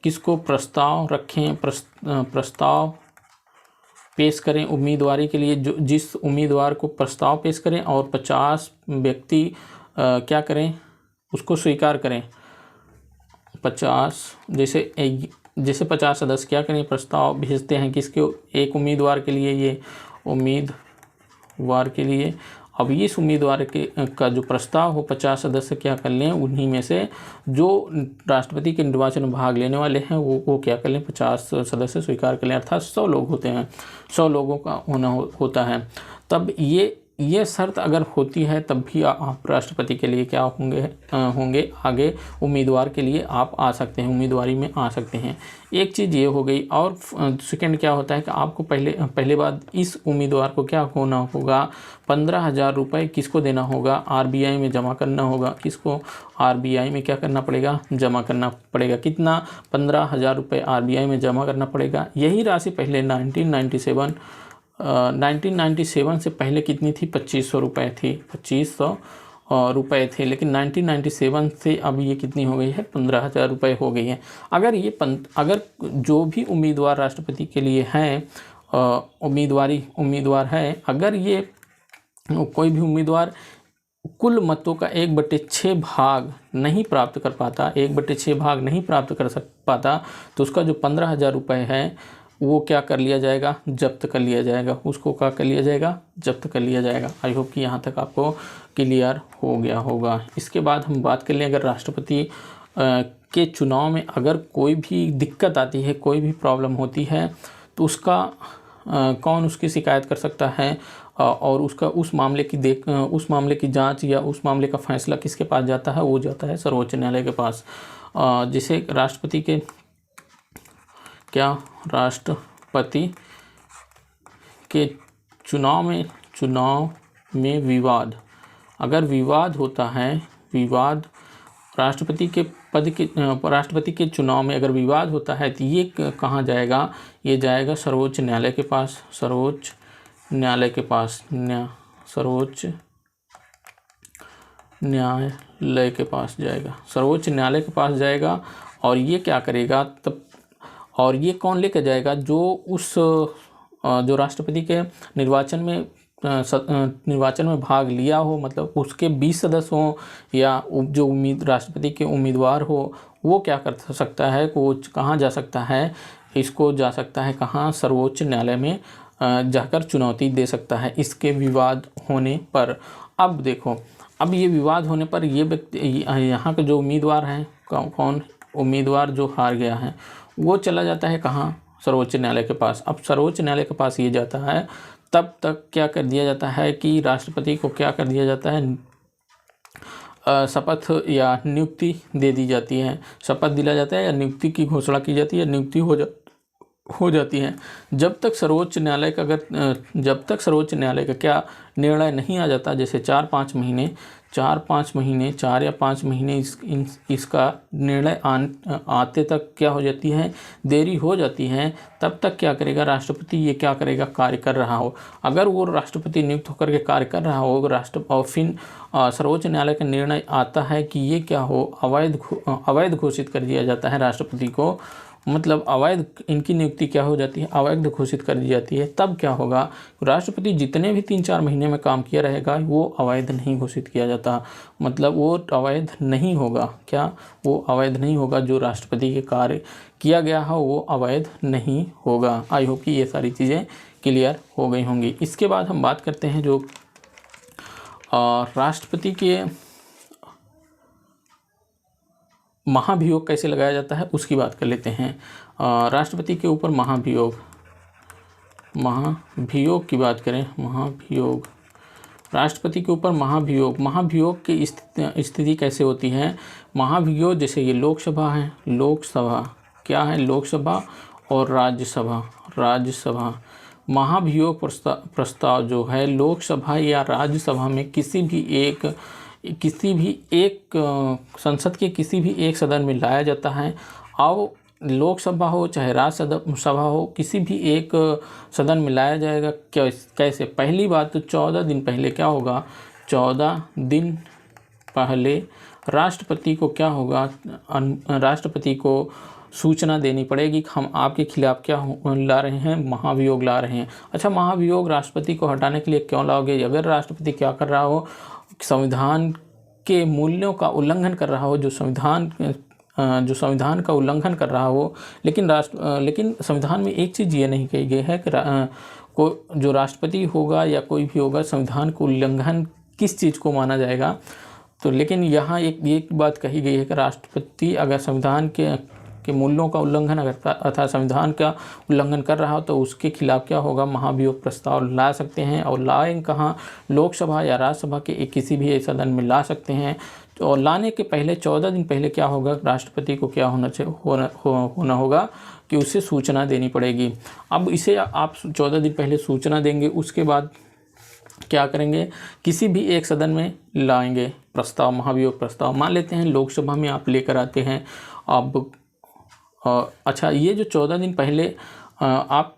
किसको प्रस्ताव रखें, प्रस्ताव पेश करें उम्मीदवारी के लिए, जो जिस उम्मीदवार को प्रस्ताव पेश करें, और 50 व्यक्ति क्या करें, उसको स्वीकार करें। 50 जैसे 50 सदस्य क्या करें, प्रस्ताव भेजते हैं किसके, एक उम्मीदवार के लिए, ये उम्मीदवार के लिए। अब इस उम्मीदवार का जो प्रस्ताव हो 50 सदस्य क्या कर लें, उन्हीं में से जो राष्ट्रपति के निर्वाचन में भाग लेने वाले हैं वो क्या कर लें, 50 सदस्य स्वीकार कर लें। अर्थात 100 लोग होते हैं, 100 लोगों का होता है। तब ये शर्त अगर होती है तब भी आप राष्ट्रपति के लिए क्या होंगे आगे उम्मीदवार के लिए आप आ सकते हैं, उम्मीदवारी में आ सकते हैं। एक चीज़ ये हो गई। और सेकंड क्या होता है कि आपको पहले बात इस उम्मीदवार को क्या होना होगा, 15,000 रुपये किसको देना होगा, आरबीआई में जमा करना होगा। किसको, आरबीआई में क्या करना पड़ेगा, जमा करना पड़ेगा। कितना, 15,000 रुपये आरबीआई में जमा करना पड़ेगा। यही राशि पहले 1997 से पहले कितनी थी, 2500 रुपये थी, 2500 रुपये थे। लेकिन 1997 से अब ये कितनी हो गई है, 15,000 रुपये हो गई है। अगर जो भी उम्मीदवार राष्ट्रपति के लिए हैं, उम्मीदवार है, अगर ये कोई भी उम्मीदवार कुल मतों का 1/6 भाग नहीं प्राप्त कर पाता, 1/6 भाग नहीं प्राप्त कर पाता, तो उसका जो 15,000 रुपये है वो क्या कर लिया जाएगा, जब्त कर लिया जाएगा। उसको क्या कर लिया जाएगा, जब्त कर लिया जाएगा। आई होप कि यहाँ तक आपको क्लियर हो गया होगा। इसके बाद हम बात कर लें, अगर राष्ट्रपति के चुनाव में अगर कोई भी दिक्कत आती है, कोई भी प्रॉब्लम होती है, तो उसका कौन उसकी शिकायत कर सकता है, और उस मामले की जांच या उस मामले का फैसला किसके पास जाता है, वो जाता है सर्वोच्च न्यायालय के पास। जैसे राष्ट्रपति के चुनाव में विवाद, अगर विवाद होता है, राष्ट्रपति के चुनाव में अगर विवाद होता है तो ये कहाँ जाएगा, ये जाएगा सर्वोच्च न्यायालय के पास, सर्वोच्च न्यायालय के पास जाएगा। और ये क्या करेगा तब, और ये कौन लेकर जाएगा, जो राष्ट्रपति के निर्वाचन में भाग लिया हो, मतलब उसके 20 सदस्य हों, या जो राष्ट्रपति के उम्मीदवार हो, वो क्या कर सकता है, वो कहाँ जा सकता है, इसको जा सकता है कहाँ, सर्वोच्च न्यायालय में जाकर चुनौती दे सकता है इसके विवाद होने पर। अब देखो, अब ये विवाद होने पर ये व्यक्ति, यहाँ के जो उम्मीदवार हैं, कौन उम्मीदवार जो हार गया है, वो चला जाता है कहाँ, सर्वोच्च न्यायालय के पास। अब सर्वोच्च न्यायालय के पास ये जाता है, तब तक क्या कर दिया जाता है कि राष्ट्रपति को क्या कर दिया जाता है, शपथ या नियुक्ति दे दी जाती है, शपथ दिला जाता है या नियुक्ति की घोषणा की जाती है, नियुक्ति हो जाती है। जब तक सर्वोच्च न्यायालय का क्या निर्णय नहीं आ जाता, जैसे 4 या 5 महीने इसका निर्णय आते तक क्या हो जाती है, देरी हो जाती है, तब तक क्या करेगा राष्ट्रपति, ये क्या करेगा, कार्य कर रहा हो। अगर वो राष्ट्रपति नियुक्त होकर के कार्य कर रहा हो और फिर सर्वोच्च न्यायालय का निर्णय आता है कि ये क्या हो, अवैध घोषित कर दिया जाता है राष्ट्रपति को, मतलब अवैध, इनकी नियुक्ति क्या हो जाती है, अवैध घोषित कर दी जाती है। तब क्या होगा, राष्ट्रपति जितने भी 3-4 महीने में काम किया रहेगा वो अवैध नहीं घोषित किया जाता, मतलब वो अवैध नहीं होगा। क्या वो अवैध नहीं होगा, जो राष्ट्रपति के कार्य किया गया हो वो अवैध नहीं होगा। आई होप कि ये सारी चीज़ें क्लियर हो गई होंगी। इसके बाद हम बात करते हैं जो राष्ट्रपति के महाभियोग कैसे लगाया जाता है उसकी बात कर लेते हैं। राष्ट्रपति के ऊपर महाभियोग की बात करें, महाभियोग, राष्ट्रपति के ऊपर महाभियोग की स्थिति कैसे होती है। महाभियोग जैसे ये लोकसभा है, लोकसभा क्या है, लोकसभा और राज्यसभा। महाभियोग प्रस्ताव जो है लोकसभा या राज्यसभा में किसी भी एक संसद के किसी भी एक सदन में लाया जाता है। और लोकसभा हो चाहे राज्यसभा हो, किसी भी एक सदन में लाया जाएगा। कैसे, पहली बात तो 14 दिन पहले क्या होगा, 14 दिन पहले राष्ट्रपति को क्या होगा, राष्ट्रपति को सूचना देनी पड़ेगी कि हम आपके खिलाफ क्या ला रहे हैं, महाभियोग ला रहे हैं। अच्छा, महाभियोग राष्ट्रपति को हटाने के लिए क्यों लाओगे, अगर राष्ट्रपति क्या कर रहा हो, संविधान के मूल्यों का उल्लंघन कर रहा हो, जो संविधान का उल्लंघन कर रहा हो, लेकिन संविधान में एक चीज़ ये नहीं कही गई है कि जो राष्ट्रपति होगा या कोई भी होगा, संविधान को उल्लंघन किस चीज़ को माना जाएगा। तो लेकिन यहाँ एक बात कही गई है कि राष्ट्रपति अगर संविधान के मूल्यों का उल्लंघन अर्थात संविधान का उल्लंघन कर रहा हो तो उसके खिलाफ क्या होगा, महाभियोग प्रस्ताव ला सकते हैं। और लाएं कहाँ, लोकसभा या राज्यसभा के किसी भी एक सदन में ला सकते हैं। और लाने के पहले 14 दिन पहले क्या होगा, राष्ट्रपति को क्या होना होगा कि उसे सूचना देनी पड़ेगी। अब इसे आप 14 दिन पहले सूचना देंगे, उसके बाद क्या करेंगे, किसी भी एक सदन में लाएंगे प्रस्ताव, महाभियोग प्रस्ताव। मान लेते हैं लोकसभा में आप लेकर आते हैं। अब अच्छा, ये जो 14 दिन पहले आप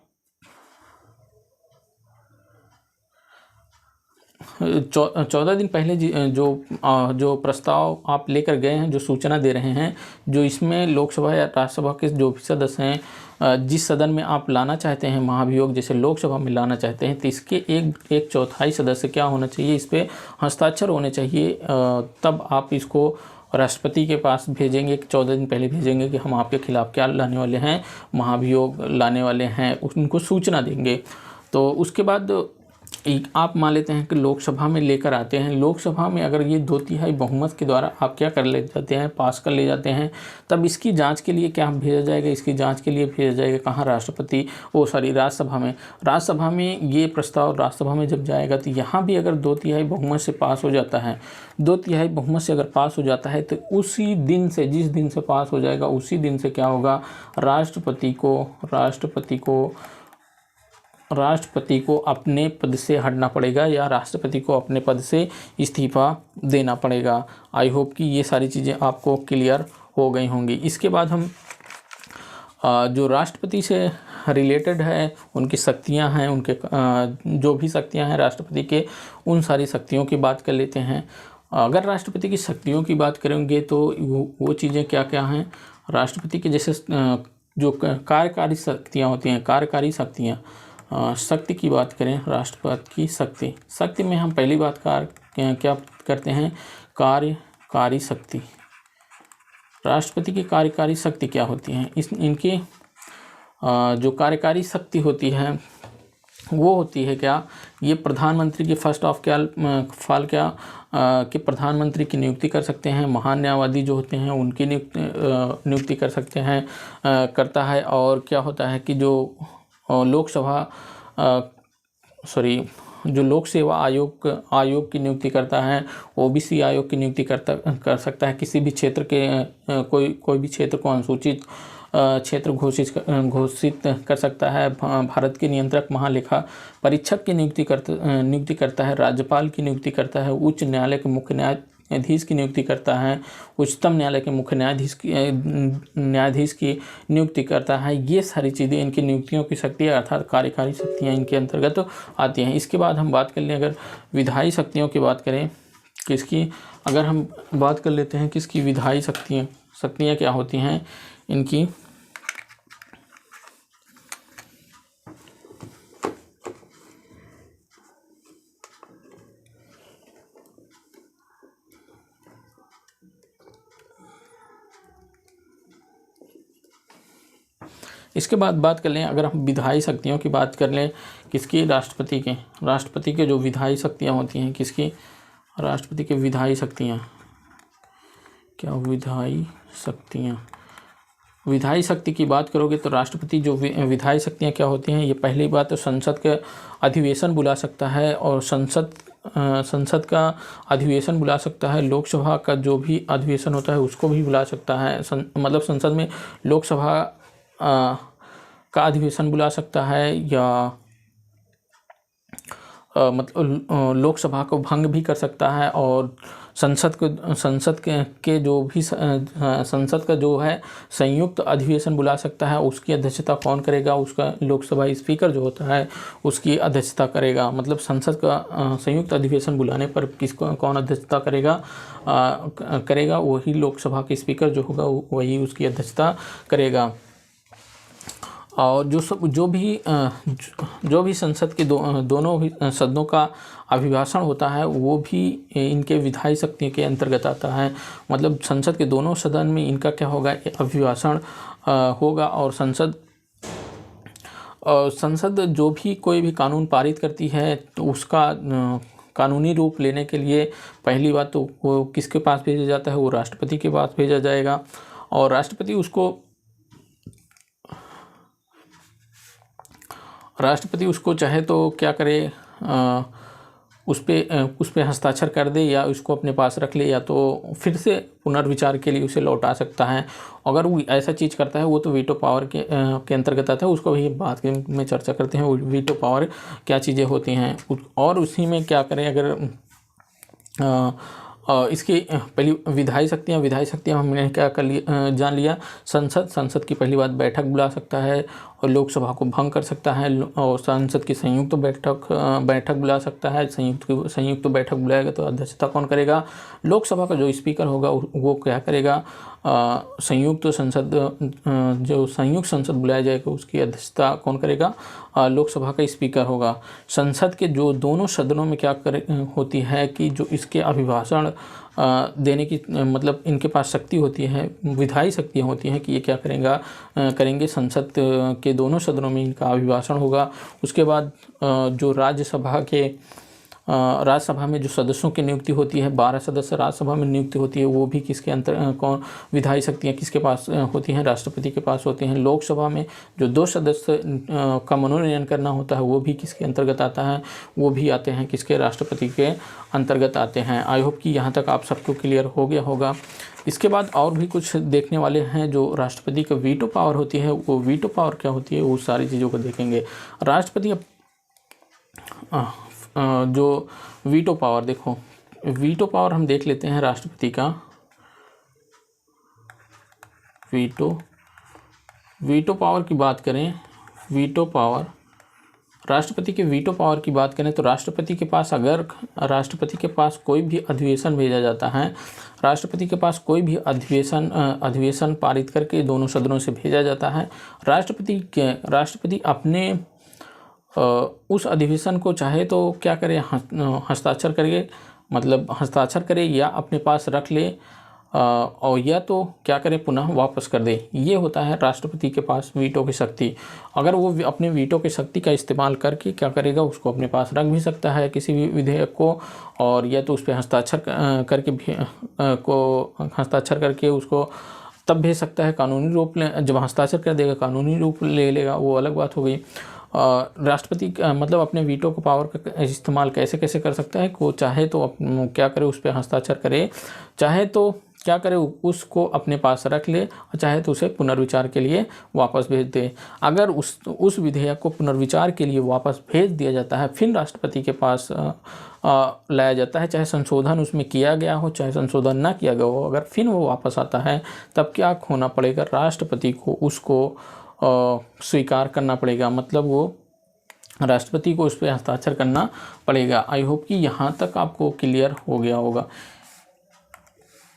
14 दिन पहले जो प्रस्ताव आप लेकर गए हैं, जो सूचना दे रहे हैं, जो इसमें लोकसभा या राज्यसभा के जो भी सदस्य हैं, जिस सदन में आप लाना चाहते हैं महाभियोग, जैसे लोकसभा में लाना चाहते हैं, तो इसके एक चौथाई सदस्य क्या होना चाहिए, इस पर हस्ताक्षर होने चाहिए। तब आप इसको राष्ट्रपति के पास भेजेंगे, 14 दिन पहले भेजेंगे कि हम आपके खिलाफ क्या लाने वाले हैं, महाभियोग लाने वाले हैं, उनको सूचना देंगे। तो उसके बाद आप मान लेते हैं कि लोकसभा में लेकर आते हैं। लोकसभा में अगर ये 2/3 बहुमत के द्वारा आप क्या कर ले जाते हैं, पास कर ले जाते हैं, तब इसकी जांच के लिए क्या भेजा जाएगा, इसकी जांच के लिए भेजा जाएगा कहाँ, राज्यसभा में ये प्रस्ताव राज्यसभा में जब जाएगा तो यहाँ भी अगर 2/3 बहुमत से पास हो जाता है, 2/3 बहुमत से अगर पास हो जाता है तो उसी दिन से, जिस दिन से पास हो जाएगा उसी दिन से क्या होगा, राष्ट्रपति को अपने पद से हटना पड़ेगा या राष्ट्रपति को अपने पद से इस्तीफा देना पड़ेगा। आई होप कि ये सारी चीज़ें आपको क्लियर हो गई होंगी। इसके बाद हम जो राष्ट्रपति से रिलेटेड है, उनकी शक्तियां हैं, उनके जो भी शक्तियां हैं राष्ट्रपति के, उन सारी शक्तियों की बात कर लेते हैं। अगर राष्ट्रपति की शक्तियों की बात करेंगे तो वो चीज़ें क्या क्या हैं, राष्ट्रपति के जैसे जो कार्यकारी शक्तियाँ होती हैं, कार्यकारी शक्तियाँ, शक्ति की बात करें, राष्ट्रपति की शक्ति में हम पहली बात क्या करते हैं, कार्यकारी शक्ति। राष्ट्रपति की कार्यकारी शक्ति क्या होती है, इनकी जो कार्यकारी शक्ति होती है वो होती है क्या, ये प्रधानमंत्री के फर्स्ट ऑफ क्या के प्रधानमंत्री की नियुक्ति कर सकते हैं, महान न्यायवादी जो होते हैं उनकी नियुक्ति कर सकते हैं, करता है। और क्या होता है कि जो जो लोक सेवा आयोग की नियुक्ति करता है, ओबीसी आयोग की नियुक्ति कर सकता है। किसी भी क्षेत्र के कोई भी क्षेत्र को अनुसूचित क्षेत्र घोषित कर सकता है। भारत के नियंत्रक महालेखा परीक्षक की नियुक्ति करता है, राज्यपाल की नियुक्ति करता है, उच्च न्यायालय के मुख्य न्यायाधीश की नियुक्ति करता है, उच्चतम न्यायालय के मुख्य न्यायाधीश की नियुक्ति करता है। ये सारी चीज़ें इनकी नियुक्तियों की शक्तियाँ अर्थात कार्यकारी शक्तियाँ इनके अंतर्गत आती हैं। इसके बाद हम बात कर लें, अगर विधायी शक्तियों की बात करें किसकी, अगर हम बात कर लेते हैं किसकी, विधायी शक्तियाँ क्या होती हैं इनकी। इसके बाद बात कर लें, अगर हम विधायी शक्तियों की बात कर लें किसकी, राष्ट्रपति के जो विधायी शक्तियाँ होती हैं किसकी, राष्ट्रपति के विधायी शक्तियाँ क्या, विधायी शक्ति की बात करोगे तो राष्ट्रपति जो विधायी शक्तियाँ क्या होती हैं, ये पहली बात तो संसद के अधिवेशन बुला सकता है और संसद का अधिवेशन बुला सकता है। लोकसभा का जो भी अधिवेशन होता है उसको भी बुला सकता है। मतलब संसद में लोकसभा का अधिवेशन बुला सकता है, या मतलब लोकसभा को भंग भी कर सकता है। और संसद के जो भी संसद का जो है संयुक्त अधिवेशन बुला सकता है। उसकी अध्यक्षता कौन करेगा, उसका लोकसभा स्पीकर जो होता है उसकी अध्यक्षता करेगा। मतलब संसद का संयुक्त अधिवेशन बुलाने पर किसको कौन अध्यक्षता करेगा, वही लोकसभा के स्पीकर जो होगा वही उसकी अध्यक्षता करेगा। और जो भी संसद के दोनों भी सदनों का अभिभाषण होता है वो भी इनके विधायी शक्ति के अंतर्गत आता है। मतलब संसद के दोनों सदन में इनका क्या होगा, अभिभाषण होगा। और संसद जो भी कोई भी कानून पारित करती है तो उसका कानूनी रूप लेने के लिए पहली बात तो वो किसके पास भेजा जाता है, वो राष्ट्रपति के पास भेजा जाएगा। और राष्ट्रपति उसको चाहे तो क्या करे, उस पे हस्ताक्षर कर दे या उसको अपने पास रख ले, या तो फिर से पुनर्विचार के लिए उसे लौटा सकता है। अगर वो ऐसा चीज़ करता है वो तो वीटो पावर के अंतर्गत आता है। उसको भी बाद में चर्चा करते हैं वीटो पावर क्या चीज़ें होती हैं। और उसी में क्या करें, अगर इसकी पहली विधायी शक्तियाँ हमने क्या कर लिया, जान लिया। संसद की पहली बात बैठक बुला सकता है और लोकसभा को भंग कर सकता है। और संसद की संयुक्त बैठक बुला सकता है। संयुक्त बैठक बुलाएगा तो अध्यक्षता कौन करेगा, लोकसभा का जो स्पीकर होगा वो क्या करेगा, संयुक्त संसद बुलाया जाएगा उसकी अध्यक्षता कौन करेगा, लोकसभा का स्पीकर होगा। संसद के जो दोनों सदनों में क्या होती है कि जो इसके अभिभाषण देने की मतलब इनके पास शक्ति होती है, विधायी शक्तियाँ होती हैं कि ये क्या करेंगे। संसद के दोनों सदनों में इनका अभिभाषण होगा। उसके बाद जो राज्यसभा में जो सदस्यों की नियुक्ति होती है, 12 सदस्य राज्यसभा में नियुक्ति होती है, वो भी किसके कौन विधायी शक्तियाँ किसके पास होती हैं, राष्ट्रपति के पास होती हैं। लोकसभा में जो 2 सदस्य का मनोनयन करना होता है वो भी किसके अंतर्गत आता है, वो भी आते हैं किसके, राष्ट्रपति के अंतर्गत आते हैं। आई होप कि यहाँ तक आप सबको क्लियर हो गया होगा। इसके बाद और भी कुछ देखने वाले हैं। जो राष्ट्रपति का वीटो पावर होती है, वो वीटो पावर क्या होती है, वो सारी चीज़ों को देखेंगे। राष्ट्रपति जो वीटो पावर, देखो वीटो पावर हम देख लेते हैं राष्ट्रपति का। वीटो पावर की बात करें, राष्ट्रपति के वीटो पावर की बात करें तो राष्ट्रपति के पास कोई भी अधिवेशन भेजा जाता है, राष्ट्रपति के पास कोई भी अधिवेशन पारित करके दोनों सदनों से भेजा जाता है। राष्ट्रपति अपने उस अधिवेशन को चाहे तो क्या करे, हस्ताक्षर करे या अपने पास रख ले और या तो क्या करे, पुनः वापस कर दे। ये होता है राष्ट्रपति के पास वीटो की शक्ति। अगर वो अपने वीटो की शक्ति का इस्तेमाल करके क्या करेगा, उसको अपने पास रख भी सकता है किसी भी विधेयक को, और या तो उस पर हस्ताक्षर करके उसको तब भेज सकता है, कानूनी रूप जब हस्ताक्षर कर देगा कानूनी रूप ले लेगा, वो अलग बात हो गई। राष्ट्रपति मतलब अपने वीटो को पावर का इस्तेमाल कैसे कैसे कर सकता है, वो चाहे तो क्या करे, उस पर हस्ताक्षर करे, चाहे तो क्या करे, उसको अपने पास रख ले, और चाहे तो उसे पुनर्विचार के लिए वापस भेज दे। अगर उस विधेयक को पुनर्विचार के लिए वापस भेज दिया जाता है, फिर राष्ट्रपति के पास लाया जाता है, चाहे संशोधन उसमें किया गया हो चाहे संशोधन ना किया गया हो, अगर फिर वो वापस आता है तब क्या होना पड़ेगा, राष्ट्रपति को उसको स्वीकार करना पड़ेगा, मतलब वो राष्ट्रपति को उस पर हस्ताक्षर करना पड़ेगा। आई होप कि यहाँ तक आपको क्लियर हो गया होगा,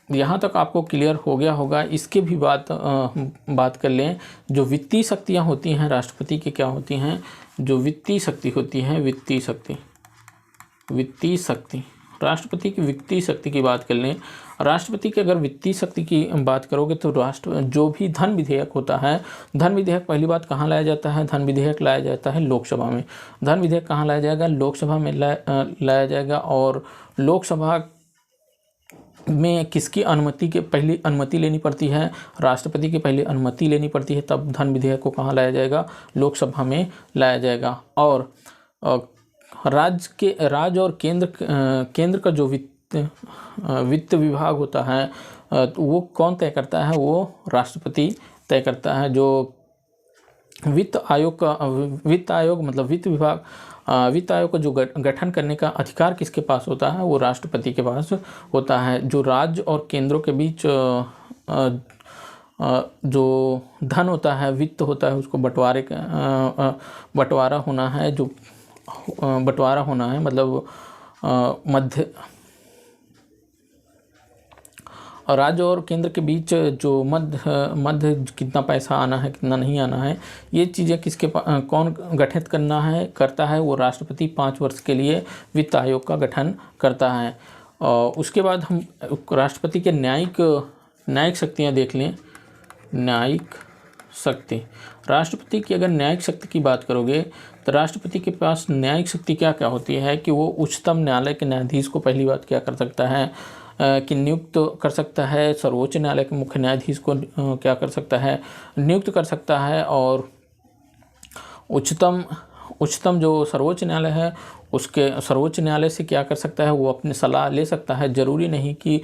यहाँ तक आपको क्लियर हो गया होगा। इसके भी बात कर लें, जो वित्तीय शक्तियाँ होती हैं राष्ट्रपति की क्या होती हैं, जो वित्तीय शक्ति होती है, वित्तीय शक्ति राष्ट्रपति की वित्तीय शक्ति की बात कर लें। राष्ट्रपति की अगर वित्तीय शक्ति की बात करोगे तो जो भी धन विधेयक होता है, धन विधेयक पहली बात कहाँ लाया जाता है, धन विधेयक लाया जाता है लोकसभा में। धन विधेयक कहाँ लाया जाएगा, लोकसभा में लाया जाएगा। और लोकसभा में किसकी अनुमति के पहली अनुमति लेनी पड़ती है, राष्ट्रपति की पहले अनुमति लेनी पड़ती है, तब धन विधेयक को कहाँ लाया जाएगा, लोकसभा में लाया जाएगा। और राज्य और केंद्र का जो वित्त विभाग होता है तो वो कौन तय करता है, वो राष्ट्रपति तय करता है। जो वित्त आयोग मतलब वित्त आयोग का जो गठन करने का अधिकार किसके पास होता है, वो राष्ट्रपति के पास होता है। जो राज्य और केंद्रों के बीच जो धन होता है, वित्त होता है, उसको बंटवारा होना है, जो बंटवारा होना है, मतलब राज्य और केंद्र के बीच जो मध्य कितना पैसा आना है कितना नहीं आना है, ये चीज़ें कौन गठित करता है, वो राष्ट्रपति 5 वर्ष के लिए वित्त आयोग का गठन करता है। उसके बाद हम राष्ट्रपति के न्यायिक शक्तियाँ देख लें। न्यायिक शक्ति, राष्ट्रपति की अगर न्यायिक शक्ति की बात करोगे तो राष्ट्रपति के पास न्यायिक शक्ति क्या क्या होती है कि वो उच्चतम न्यायालय के न्यायाधीश को पहली बात क्या कर सकता है कि नियुक्त कर सकता है, सर्वोच्च न्यायालय के मुख्य न्यायाधीश को क्या कर सकता है, नियुक्त कर सकता है। और उच्चतम जो सर्वोच्च न्यायालय है, उसके सर्वोच्च न्यायालय से क्या कर सकता है, वो अपनी सलाह ले सकता है। ज़रूरी नहीं कि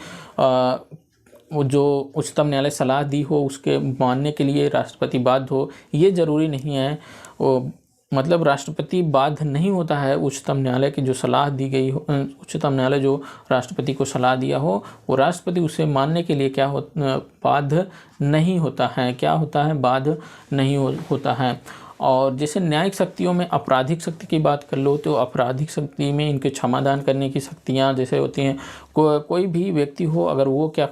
वो जो उच्चतम न्यायालय सलाह दी हो उसके मानने के लिए राष्ट्रपति बाध्य हो, ये ज़रूरी नहीं है। वो मतलब राष्ट्रपति बाध्य नहीं होता है उच्चतम न्यायालय की जो सलाह दी गई हो, उच्चतम न्यायालय जो राष्ट्रपति को सलाह दिया हो, वो राष्ट्रपति उसे मानने के लिए बाध्य नहीं होता है। क्या होता है, बाध्य नहीं होता है। और जैसे न्यायिक शक्तियों में आपराधिक शक्ति की बात कर लो तो आपराधिक शक्ति में इनके क्षमादान करने की शक्तियाँ जैसे होती हैं। कोई भी व्यक्ति हो, अगर वो क्या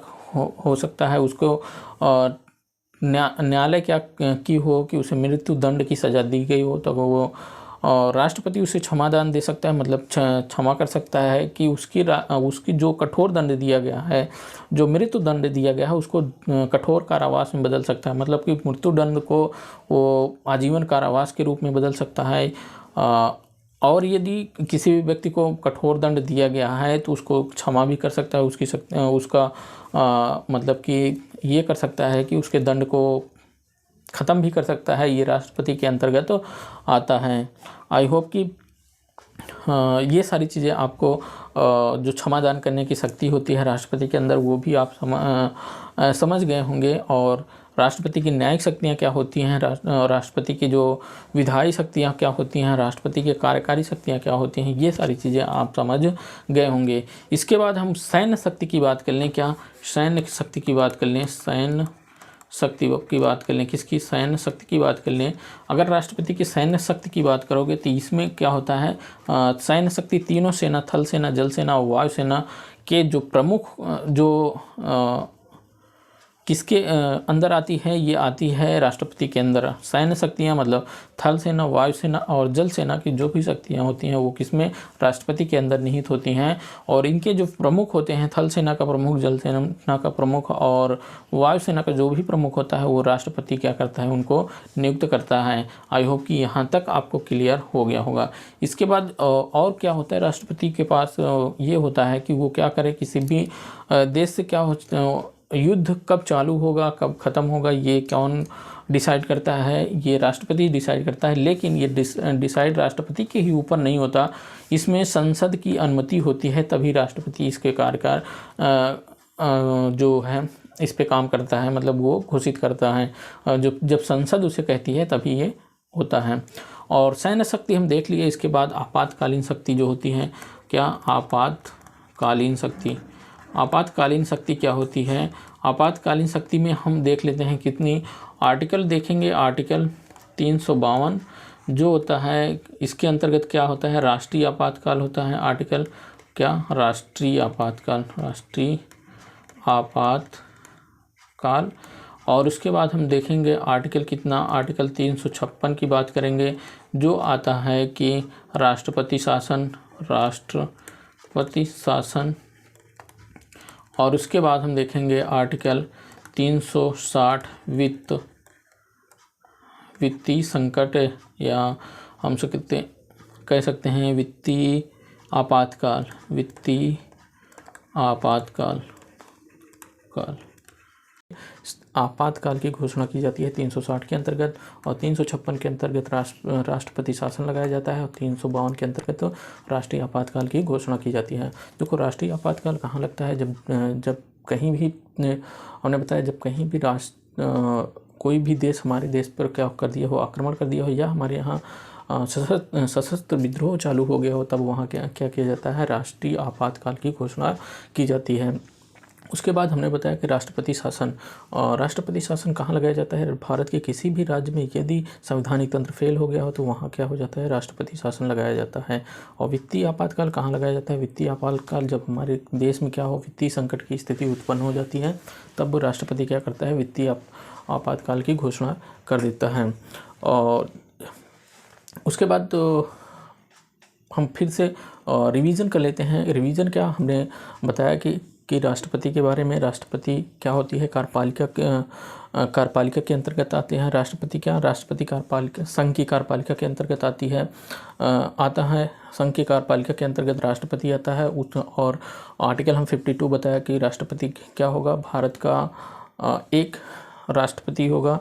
हो सकता है, उसको न्यायालय क्या की हो कि उसे मृत्यु दंड की सज़ा दी गई हो, तो वो राष्ट्रपति उसे क्षमादान दे सकता है, मतलब क्षमा कर सकता है कि उसकी जो कठोर दंड दिया गया है, जो मृत्यु दंड दिया गया है, उसको कठोर कारावास में बदल सकता है। मतलब कि मृत्यु दंड को वो आजीवन कारावास के रूप में बदल सकता है। और यदि किसी भी व्यक्ति को कठोर दंड दिया गया है तो उसको क्षमा भी कर सकता है, उसका मतलब कि ये कर सकता है कि उसके दंड को ख़त्म भी कर सकता है। ये राष्ट्रपति के अंतर्गत आता है। आई होप कि ये सारी चीज़ें आपको जो क्षमादान करने की शक्ति होती है राष्ट्रपति के अंदर, वो भी आप समझ गए होंगे। और राष्ट्रपति की न्यायिक शक्तियाँ क्या होती हैं, राष्ट्रपति की जो विधायी शक्तियाँ क्या होती हैं, राष्ट्रपति की कार्यकारी शक्तियाँ क्या होती हैं, ये सारी चीज़ें आप समझ गए होंगे। इसके बाद हम सैन्य शक्ति की बात कर लें। क्या सैन्य शक्ति की बात कर लें, सैन्य शक्ति की बात कर लें, किसकी, सैन्य शक्ति की बात कर लें। अगर राष्ट्रपति की सैन्य शक्ति की बात करोगे तो इसमें क्या होता है, सैन्य शक्ति तीनों सेना, थल सेना, जल सेना और वायु सेना के जो प्रमुख जो किसके अंदर आती है? ये आती है राष्ट्रपति के अंदर। सैन्य शक्तियाँ मतलब थल सेना, वायुसेना और जल सेना की जो भी शक्तियाँ होती हैं वो किसमें? राष्ट्रपति के अंदर निहित होती हैं। और इनके जो प्रमुख होते हैं, थल सेना का प्रमुख, जल सेना का प्रमुख और वायुसेना का जो भी प्रमुख होता है वो राष्ट्रपति क्या करता है? उनको नियुक्त करता है। आई होप कि यहाँ तक आपको क्लियर हो गया होगा। इसके बाद और क्या होता है राष्ट्रपति के पास? ये होता है कि वो क्या करे, किसी भी देश से क्या हो, युद्ध कब चालू होगा, कब ख़त्म होगा, ये कौन डिसाइड करता है? ये राष्ट्रपति डिसाइड करता है। लेकिन ये डिसाइड राष्ट्रपति के ही ऊपर नहीं होता, इसमें संसद की अनुमति होती है, तभी राष्ट्रपति इसके कार्यकाल जो है इस पे काम करता है, मतलब वो घोषित करता है। जब संसद उसे कहती है तभी ये होता है। और सैन्य शक्ति हम देख लिए। इसके बाद आपातकालीन शक्ति जो होती है, क्या? आपातकालीन शक्ति। आपातकालीन शक्ति क्या होती है? आपातकालीन शक्ति में हम देख लेते हैं कितनी आर्टिकल देखेंगे। आर्टिकल 352 जो होता है, इसके अंतर्गत क्या होता है? राष्ट्रीय आपातकाल होता है। आर्टिकल क्या? राष्ट्रीय आपातकाल, राष्ट्रीय आपातकाल। और उसके बाद हम देखेंगे आर्टिकल कितना? आर्टिकल 356 की बात करेंगे, जो आता है कि राष्ट्रपति शासन, राष्ट्रपति शासन। और उसके बाद हम देखेंगे आर्टिकल 360 वित्तीय संकट, या हम कह सकते हैं वित्तीय आपातकाल, वित्तीय आपातकाल। आपातकाल की घोषणा की जाती है 360 के अंतर्गत, और 356 के अंतर्गत राष्ट्रपति शासन लगाया जाता है, और 352 के अंतर्गत तो राष्ट्रीय आपातकाल की घोषणा की जाती है। देखो राष्ट्रीय आपातकाल कहाँ लगता है? जब कहीं भी हमने बताया, जब कहीं भी कोई भी देश हमारे देश पर क्या कर दिया हो, आक्रमण कर दिया हो, या हमारे यहाँ सशस्त्र विद्रोह चालू हो गया हो, तब वहाँ क्या किया जाता है? राष्ट्रीय आपातकाल की घोषणा की जाती है। उसके बाद हमने बताया कि राष्ट्रपति शासन, और राष्ट्रपति शासन कहाँ लगाया जाता है? भारत के किसी भी राज्य में यदि संवैधानिक तंत्र फेल हो गया हो तो वहाँ क्या हो जाता है? राष्ट्रपति शासन लगाया जाता है। और वित्तीय आपातकाल कहाँ लगाया जाता है? वित्तीय आपातकाल जब हमारे देश में क्या हो, वित्तीय संकट की स्थिति उत्पन्न हो जाती है, तब राष्ट्रपति क्या करता है? वित्तीय आपातकाल की घोषणा कर देता है। और उसके बाद तो हम फिर से रिवीजन कर लेते हैं। रिवीजन क्या? हमने बताया कि राष्ट्रपति के बारे में। राष्ट्रपति क्या होती है? कार्यपालिका के अंतर्गत आते हैं। राष्ट्रपति क्या? राष्ट्रपति कार्यपालिका संघ की कार्यपालिका के अंतर्गत आती है, आता है। संघ की कार्यपालिका के अंतर्गत राष्ट्रपति आता है। और आर्टिकल हम 52 बताया कि राष्ट्रपति क्या होगा? भारत का एक राष्ट्रपति होगा।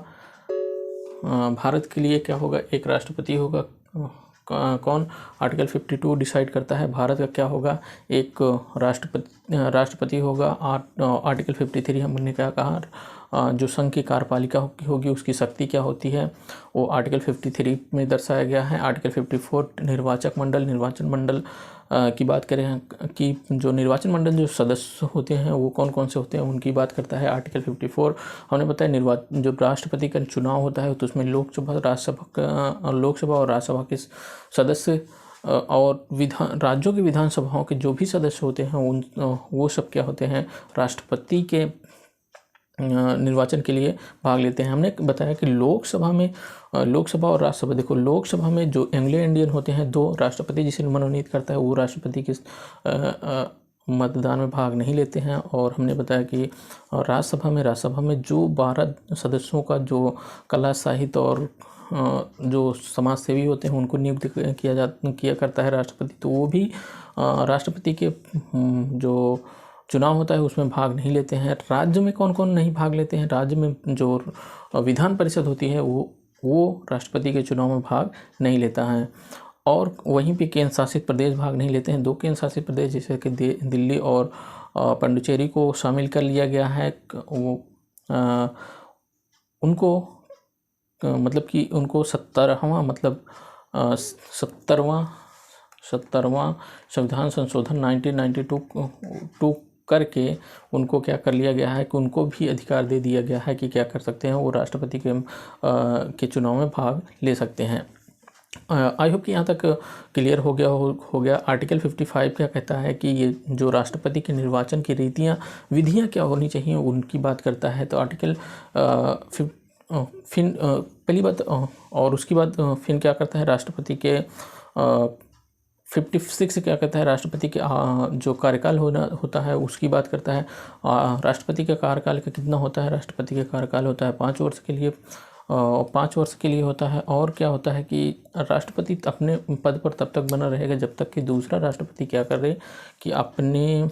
भारत के लिए क्या होगा? एक राष्ट्रपति होगा। कौन? आर्टिकल 52 डिसाइड करता है भारत का क्या होगा? एक राष्ट्रपति होगा। आर्टिकल 53 हमने क्या कहा? जो संघ की कार्यपालिका होगी उसकी शक्ति क्या होती है, वो आर्टिकल 53 में दर्शाया गया है। आर्टिकल 54 निर्वाचन मंडल की बात करें कि जो निर्वाचन मंडल जो सदस्य होते हैं वो कौन कौन से होते हैं उनकी बात करता है। आर्टिकल 54 हमने बताया जो राष्ट्रपति का चुनाव होता है तो उसमें लोकसभा और राज्यसभा के सदस्य और राज्यों की विधानसभाओं के जो भी सदस्य होते हैं वो सब क्या होते हैं? राष्ट्रपति के निर्वाचन के लिए भाग लेते हैं। हमने बताया कि लोकसभा और राज्यसभा, देखो लोकसभा में जो एंग्लो इंडियन होते हैं 2 राष्ट्रपति जिसे मनोनीत करता है वो राष्ट्रपति के मतदान में भाग नहीं लेते हैं। और हमने बताया कि राज्यसभा में जो 12 सदस्यों का जो कला साहित्य और जो समाज सेवी होते हैं उनको नियुक्त किया करता है राष्ट्रपति, तो वो भी राष्ट्रपति के जो चुनाव होता है उसमें भाग नहीं लेते हैं। राज्य में कौन कौन नहीं भाग लेते हैं? राज्य में जो विधान परिषद होती है वो राष्ट्रपति के चुनाव में भाग नहीं लेता है। और वहीं पे केंद्र शासित प्रदेश भाग नहीं लेते हैं। 2 केंद्र शासित प्रदेश जैसे कि दिल्ली और पुडुचेरी को शामिल कर लिया गया है। उनको मतलब कि उनको 70वां संविधान संशोधन 1992 करके उनको क्या कर लिया गया है कि उनको भी अधिकार दे दिया गया है कि क्या कर सकते हैं, वो राष्ट्रपति के चुनाव में भाग ले सकते हैं। आई होप कि यहाँ तक क्लियर हो गया। आर्टिकल 55 क्या कहता है कि ये जो राष्ट्रपति के निर्वाचन की रीतियाँ विधियाँ क्या होनी चाहिए उनकी बात करता है। तो आर्टिकल फिर पहली बात और उसके बाद फिर क्या करता है राष्ट्रपति के 56 क्या कहता है राष्ट्रपति के जो कार्यकाल होता है उसकी बात करता है। राष्ट्रपति का कार्यकाल का कितना होता है, राष्ट्रपति का कार्यकाल होता है 5 वर्ष के लिए, 5 वर्ष के लिए होता है। और क्या होता है कि राष्ट्रपति अपने पद पर तब तक बना रहेगा जब तक कि दूसरा राष्ट्रपति क्या कर रहे कि अपने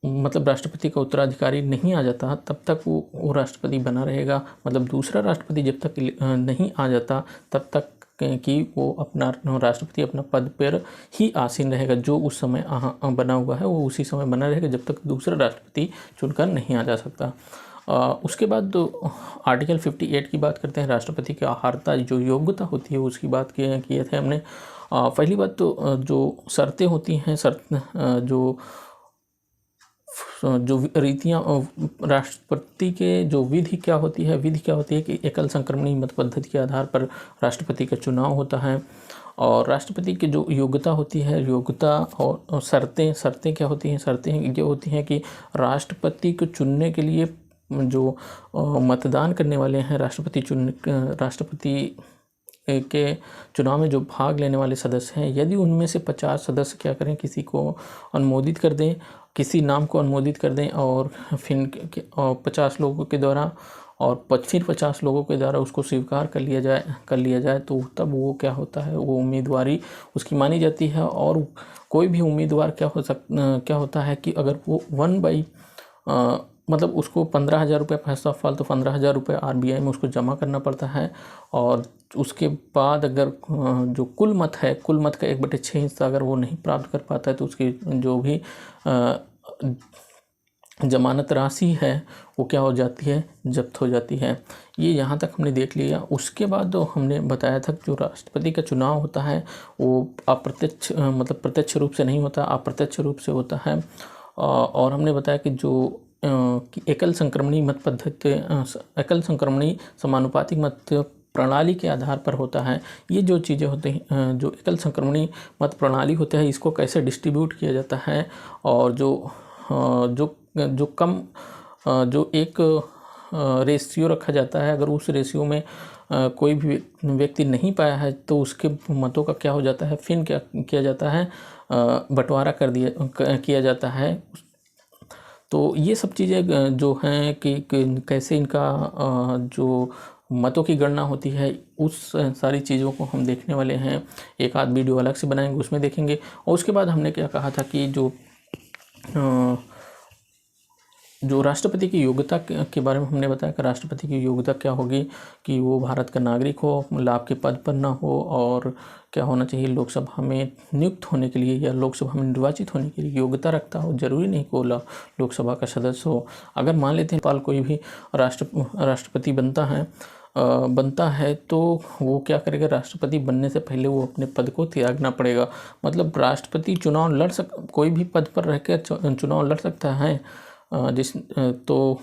मतलब राष्ट्रपति का उत्तराधिकारी नहीं आ जाता तब तक वो राष्ट्रपति बना रहेगा। मतलब दूसरा राष्ट्रपति जब तक नहीं आ जाता तब तक कि वो अपना राष्ट्रपति अपना पद पर ही आसीन रहेगा। जो उस समय बना हुआ है वो उसी समय बना रहेगा जब तक दूसरा राष्ट्रपति चुनकर नहीं आ जा सकता। उसके बाद आर्टिकल 58 की बात करते हैं। राष्ट्रपति की अर्हता जो योग्यता होती है उसकी बात किए थे हमने। पहली बात तो जो शर्तें होती हैं, जो रीतियाँ राष्ट्रपति के जो विधि क्या होती है कि एकल संक्रमणी मत पद्धति के आधार पर राष्ट्रपति का चुनाव होता है। और राष्ट्रपति की जो योग्यता होती है, योग्यता और शर्तें क्या होती हैं, शर्तें ये होती हैं कि राष्ट्रपति को चुनने के लिए जो मतदान करने वाले हैं, राष्ट्रपति के चुनाव में जो भाग लेने वाले सदस्य हैं, यदि उनमें से 50 सदस्य क्या करें किसी को अनुमोदित कर दें, किसी नाम को अनुमोदित कर दें और फिर 50 लोगों के द्वारा और फिर 50 लोगों के द्वारा उसको स्वीकार कर लिया जाए तो तब वो क्या होता है, वो उम्मीदवारी उसकी मानी जाती है। और कोई भी उम्मीदवार क्या होता है कि अगर वो 1/, मतलब उसको 15,000 रुपये फैसला फल तो 15,000 रुपये RBI में उसको जमा करना पड़ता है। और उसके बाद अगर जो कुल मत का 1/6 हिस्सा अगर वो नहीं प्राप्त कर पाता है तो उसकी जो भी जमानत राशि है वो क्या हो जाती है, जब्त हो जाती है। ये यहाँ तक हमने देख लिया। उसके बाद तो हमने बताया था कि जो राष्ट्रपति का चुनाव होता है वो अप्रत्यक्ष मतलब प्रत्यक्ष रूप से नहीं होता, अप्रत्यक्ष रूप से होता है। और हमने बताया कि जो कि एकल संक्रमणी समानुपातिक मत प्रणाली के आधार पर होता है। ये जो चीज़ें होती हैं, जो एकल संक्रमणी मत प्रणाली होते हैं, इसको कैसे डिस्ट्रीब्यूट किया जाता है और जो कम जो एक रेशियो रखा जाता है, अगर उस रेशियो में कोई भी व्यक्ति नहीं पाया है तो उसके मतों का क्या हो जाता है, फिर क्या किया जाता है, बंटवारा किया जाता है। तो ये सब चीज़ें जो हैं कि कैसे इनका जो मतों की गणना होती है, उस सारी चीज़ों को हम देखने वाले हैं। एक आध वीडियो अलग से बनाएंगे, उसमें देखेंगे। और उसके बाद हमने क्या कहा था कि जो राष्ट्रपति की योग्यता के बारे में हमने बताया कि राष्ट्रपति की योग्यता क्या होगी कि वो भारत का नागरिक हो, लाभ के पद पर ना हो, और क्या होना चाहिए, लोकसभा में नियुक्त होने के लिए या लोकसभा में निर्वाचित होने के लिए योग्यता रखता हो। जरूरी नहीं कि वो लोकसभा का सदस्य हो। अगर मान लेते हैं नेपाल कोई भी राष्ट्रपति बनता है तो वो क्या करेगा, राष्ट्रपति बनने से पहले वो अपने पद को त्यागना पड़ेगा। मतलब राष्ट्रपति कोई भी पद पर रहकर चुनाव लड़ सकता है, तो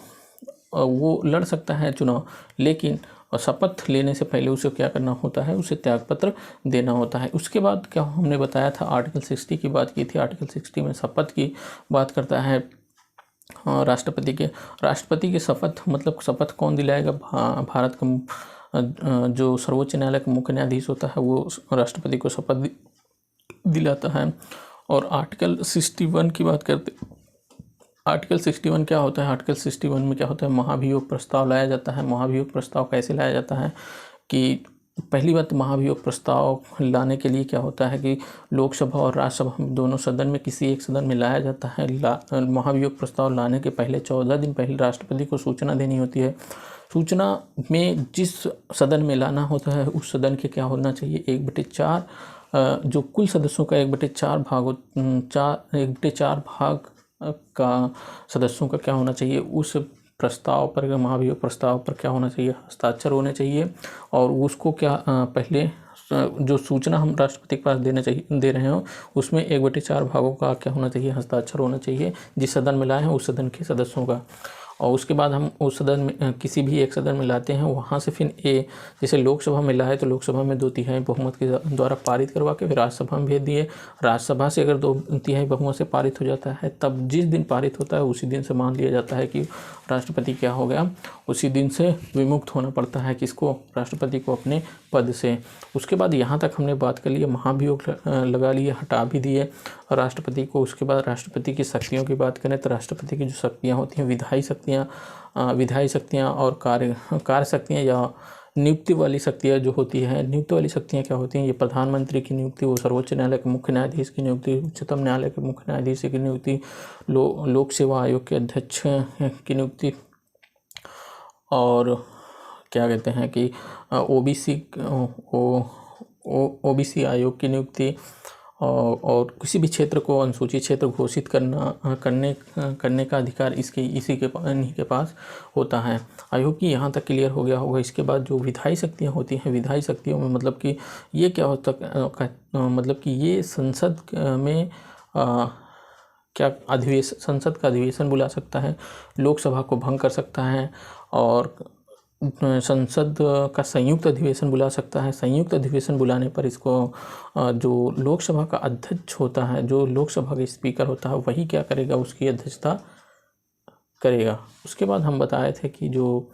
वो लड़ सकता है चुनाव, लेकिन शपथ लेने से पहले उसे क्या करना होता है, उसे त्यागपत्र देना होता है। उसके बाद क्या हमने बताया था, आर्टिकल 60 की बात की थी। आर्टिकल 60 में शपथ की बात करता है। राष्ट्रपति के शपथ मतलब शपथ कौन दिलाएगा, भारत का जो सर्वोच्च न्यायालय का मुख्य न्यायाधीश होता है वो राष्ट्रपति को शपथ दिलाता है। और आर्टिकल 61 की बात करते, आर्टिकल 61 क्या होता है, आर्टिकल 61 में क्या होता है, महाभियोग प्रस्ताव लाया जाता है। महाभियोग प्रस्ताव कैसे लाया जाता है कि पहली बात, महाभियोग प्रस्ताव लाने के लिए क्या होता है कि लोकसभा और राज्यसभा दोनों सदन में किसी एक सदन में लाया जाता है। महाभियोग प्रस्ताव लाने के पहले 14 दिन पहले राष्ट्रपति को सूचना देनी होती है। सूचना में जिस सदन में लाना होता है उस सदन के क्या होना चाहिए, 1/4 जो कुल सदस्यों का 1/4 भाग का सदस्यों का क्या होना चाहिए, उस प्रस्ताव पर, महाभियोग प्रस्ताव पर क्या होना चाहिए, हस्ताक्षर होने चाहिए। और उसको क्या पहले जो सूचना हम राष्ट्रपति के पास दे रहे हो उसमें 1/4 भागों का क्या होना चाहिए, हस्ताक्षर होना चाहिए, जिस सदन में लाए हैं उस सदन के सदस्यों का। और उसके बाद हम उस सदन में किसी भी एक सदन में लाते हैं, वहाँ से फिर जैसे लोकसभा में लाए तो लोकसभा में 2/3 बहुमत के द्वारा पारित करवा के फिर राज्यसभा में भेज दिए। राज्यसभा से अगर 2/3 बहुमत से पारित हो जाता है, तब जिस दिन पारित होता है उसी दिन से मान लिया जाता है कि राष्ट्रपति क्या हो गया, उसी दिन से विमुक्त होना पड़ता है किसको, राष्ट्रपति को, अपने पद से। उसके बाद यहाँ तक हमने बात कर ली, महाभियोग लगा लिए, हटा भी दिए राष्ट्रपति को। उसके बाद राष्ट्रपति की शक्तियों की बात करें तो राष्ट्रपति की जो शक्तियाँ होती हैं, विधायी शक्तियाँ और कार्य शक्तियाँ या नियुक्ति वाली शक्तियाँ जो होती है। नियुक्ति वाली शक्तियाँ क्या होती हैं, ये प्रधानमंत्री की नियुक्ति, वो सर्वोच्च न्यायालय के मुख्य न्यायाधीश की नियुक्ति, उच्चतम न्यायालय के मुख्य न्यायाधीश की नियुक्ति, लोक सेवा आयोग के अध्यक्ष की नियुक्ति, और क्या कहते हैं कि ओबीसी आयोग की नियुक्ति, और किसी भी क्षेत्र को अनुसूचित क्षेत्र घोषित करने का अधिकार इन्हीं के पास होता है। आई होप कि यहाँ तक क्लियर हो गया होगा। इसके बाद जो विधायी शक्तियाँ होती हैं, विधायी शक्तियों में मतलब कि ये क्या होता मतलब कि ये संसद में संसद का अधिवेशन बुला सकता है, लोकसभा को भंग कर सकता है, और संसद का संयुक्त अधिवेशन बुला सकता है। संयुक्त अधिवेशन बुलाने पर इसको जो लोकसभा का अध्यक्ष होता है, जो लोकसभा का स्पीकर होता है, वही क्या करेगा, उसकी अध्यक्षता करेगा। उसके बाद हम बताए थे कि जो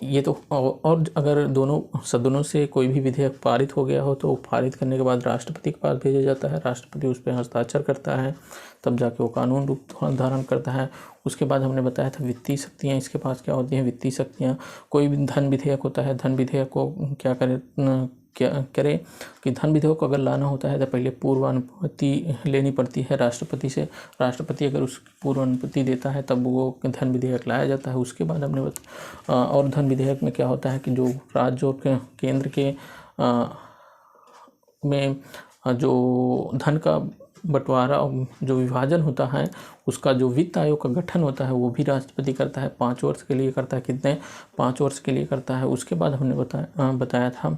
ये तो, और अगर दोनों सदनों से कोई भी विधेयक पारित हो गया हो तो पारित करने के बाद राष्ट्रपति के पास भेजा जाता है, राष्ट्रपति उस पर हस्ताक्षर करता है, तब जाके वो कानून रूप धारण करता है। उसके बाद हमने बताया था वित्तीय शक्तियाँ इसके पास क्या होती हैं। वित्तीय शक्तियाँ, कोई भी धन विधेयक होता है, धन विधेयक को क्या करे कि धन विधेयक को अगर लाना होता है तो पहले पूर्व अनुमति लेनी पड़ती है राष्ट्रपति से। राष्ट्रपति अगर उस पूर्व अनुमति देता है तब वो धन विधेयक लाया जाता है। उसके बाद हमने और धन विधेयक में क्या होता है कि जो राज्य और केंद्र के में जो धन का बंटवारा, जो विभाजन होता है, उसका जो वित्त आयोग का गठन होता है वो भी राष्ट्रपति करता है। 5 वर्ष के लिए करता है। कितने? 5 वर्ष के लिए करता है। उसके बाद हमने बताया था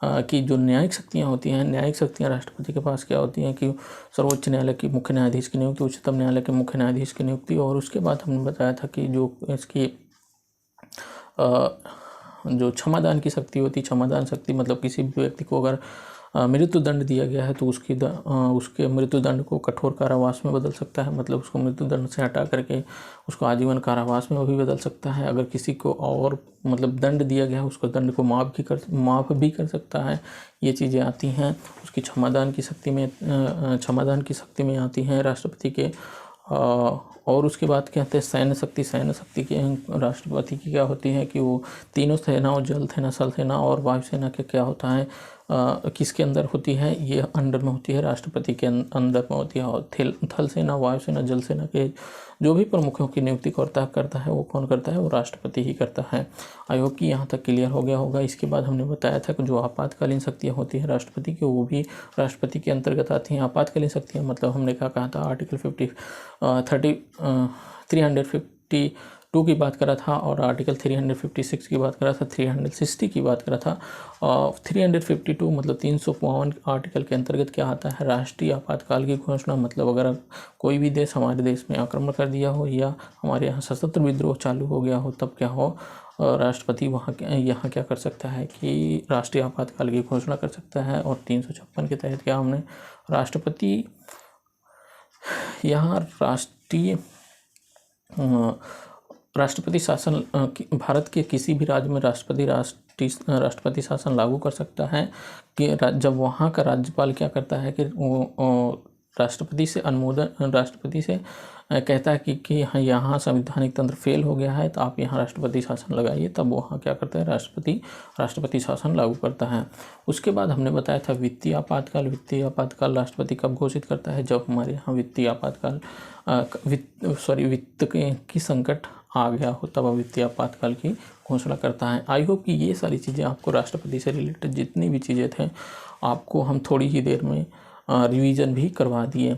कि जो न्यायिक शक्तियाँ होती हैं, न्यायिक शक्तियाँ राष्ट्रपति के पास क्या होती हैं कि सर्वोच्च न्यायालय के मुख्य न्यायाधीश की नियुक्ति, उच्चतम न्यायालय के मुख्य न्यायाधीश की नियुक्ति, और उसके बाद हमने बताया था कि जो इसकी जो क्षमादान की शक्ति होती है, क्षमादान शक्ति मतलब किसी भी व्यक्ति को अगर मृत्यु दंड दिया गया है तो उसके मृत्यु दंड को कठोर कारावास में बदल सकता है, मतलब उसको मृत्यु दंड से हटा करके उसको आजीवन कारावास में भी बदल सकता है। अगर किसी को और मतलब दंड दिया गया है उसको दंड को माफ़ भी कर सकता है। ये चीज़ें आती हैं उसकी क्षमादान की शक्ति में आती हैं राष्ट्रपति के। और उसके बाद क्या कहते हैं सैन्य शक्ति के राष्ट्रपति की क्या होती है कि वो तीनों सेनाओं, जल सेना, स्थल सेना और वायु सेना के क्या होता है, किसके अंदर होती है, ये अंडर में होती है, राष्ट्रपति के अंदर में होती है। और थल सेना, वायु सेना, जल सेना के जो भी प्रमुखों की नियुक्ति करता है वो कौन करता है, वो राष्ट्रपति ही करता है। आई होप कि यहाँ तक क्लियर हो गया होगा। इसके बाद हमने बताया था कि जो आपातकालीन शक्तियाँ होती हैं राष्ट्रपति की, वो भी राष्ट्रपति के अंतर्गत आती हैं। आपातकालीन शक्तियाँ मतलब हमने क्या कहा था, आर्टिकल 352 की बात करा था, और आर्टिकल 356 की बात करा था, 360 की बात करा था। 352 मतलब 352 आर्टिकल के अंतर्गत क्या आता है, राष्ट्रीय आपातकाल की घोषणा। मतलब अगर कोई भी देश हमारे देश में आक्रमण कर दिया हो या हमारे यहाँ सशस्त्र विद्रोह चालू हो गया हो, तब क्या हो, राष्ट्रपति यहाँ क्या कर सकता है कि राष्ट्रीय आपातकाल की घोषणा कर सकता है। और 356 के तहत क्या हमने राष्ट्रपति यहाँ राष्ट्रपति शासन, भारत के किसी भी राज्य में राष्ट्रपति शासन लागू कर सकता है कि जब वहाँ का राज्यपाल क्या करता है कि राष्ट्रपति से कहता है कि हाँ यहाँ संवैधानिक तंत्र फेल हो गया है, तो आप यहाँ राष्ट्रपति शासन लगाइए, तब वहाँ क्या करता है, राष्ट्रपति शासन लागू करता है। उसके बाद हमने बताया था वित्तीय आपातकाल राष्ट्रपति कब घोषित करता है, जब हमारे यहाँ वित्तीय आपातकाल वित्त की संकट आ गया हो, तब वित्तीय आपातकाल की घोषणा करता है। आई होप कि ये सारी चीज़ें आपको राष्ट्रपति से रिलेटेड जितनी भी चीज़ें थे आपको हम थोड़ी ही देर में रिवीजन भी करवा दिए।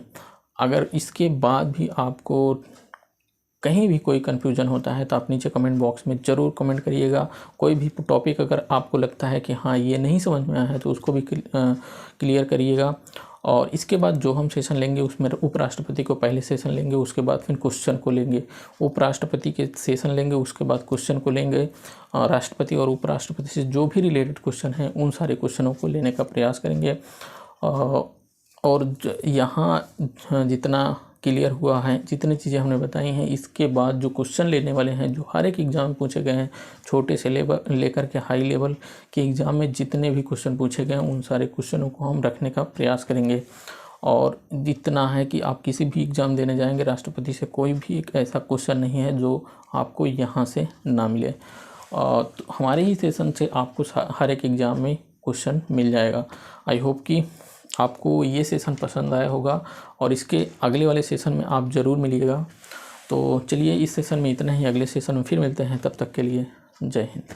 अगर इसके बाद भी आपको कहीं भी कोई कन्फ्यूजन होता है तो आप नीचे कमेंट बॉक्स में ज़रूर कमेंट करिएगा। कोई भी टॉपिक अगर आपको लगता है कि हाँ ये नहीं समझ में आया है तो उसको भी क्लियर करिएगा। और इसके बाद जो हम सेशन लेंगे उसमें उपराष्ट्रपति को पहले सेशन लेंगे, उसके बाद फिर क्वेश्चन को लेंगे, उपराष्ट्रपति के सेशन लेंगे, उसके बाद क्वेश्चन को लेंगे, राष्ट्रपति और उपराष्ट्रपति से जो भी रिलेटेड क्वेश्चन हैं उन सारे क्वेश्चनों को लेने का प्रयास करेंगे। और यहाँ जितना क्लियर हुआ है, जितनी चीज़ें हमने बताई हैं, इसके बाद जो क्वेश्चन लेने वाले हैं जो हर एक एग्ज़ाम में पूछे गए हैं, छोटे से लेकर के हाई लेवल के एग्ज़ाम में जितने भी क्वेश्चन पूछे गए हैं उन सारे क्वेश्चनों को हम रखने का प्रयास करेंगे। और जितना है कि आप किसी भी एग्ज़ाम देने जाएंगे राष्ट्रपति से कोई भी एक ऐसा क्वेश्चन नहीं है जो आपको यहाँ से ना मिले। तो हमारे ही सेशन से आपको हर एक एग्ज़ाम में क्वेश्चन मिल जाएगा। आई होप कि आपको ये सेशन पसंद आया होगा और इसके अगले वाले सेशन में आप ज़रूर मिलिएगा। तो चलिए इस सेशन में इतना ही, अगले सेशन में फिर मिलते हैं, तब तक के लिए जय हिंद।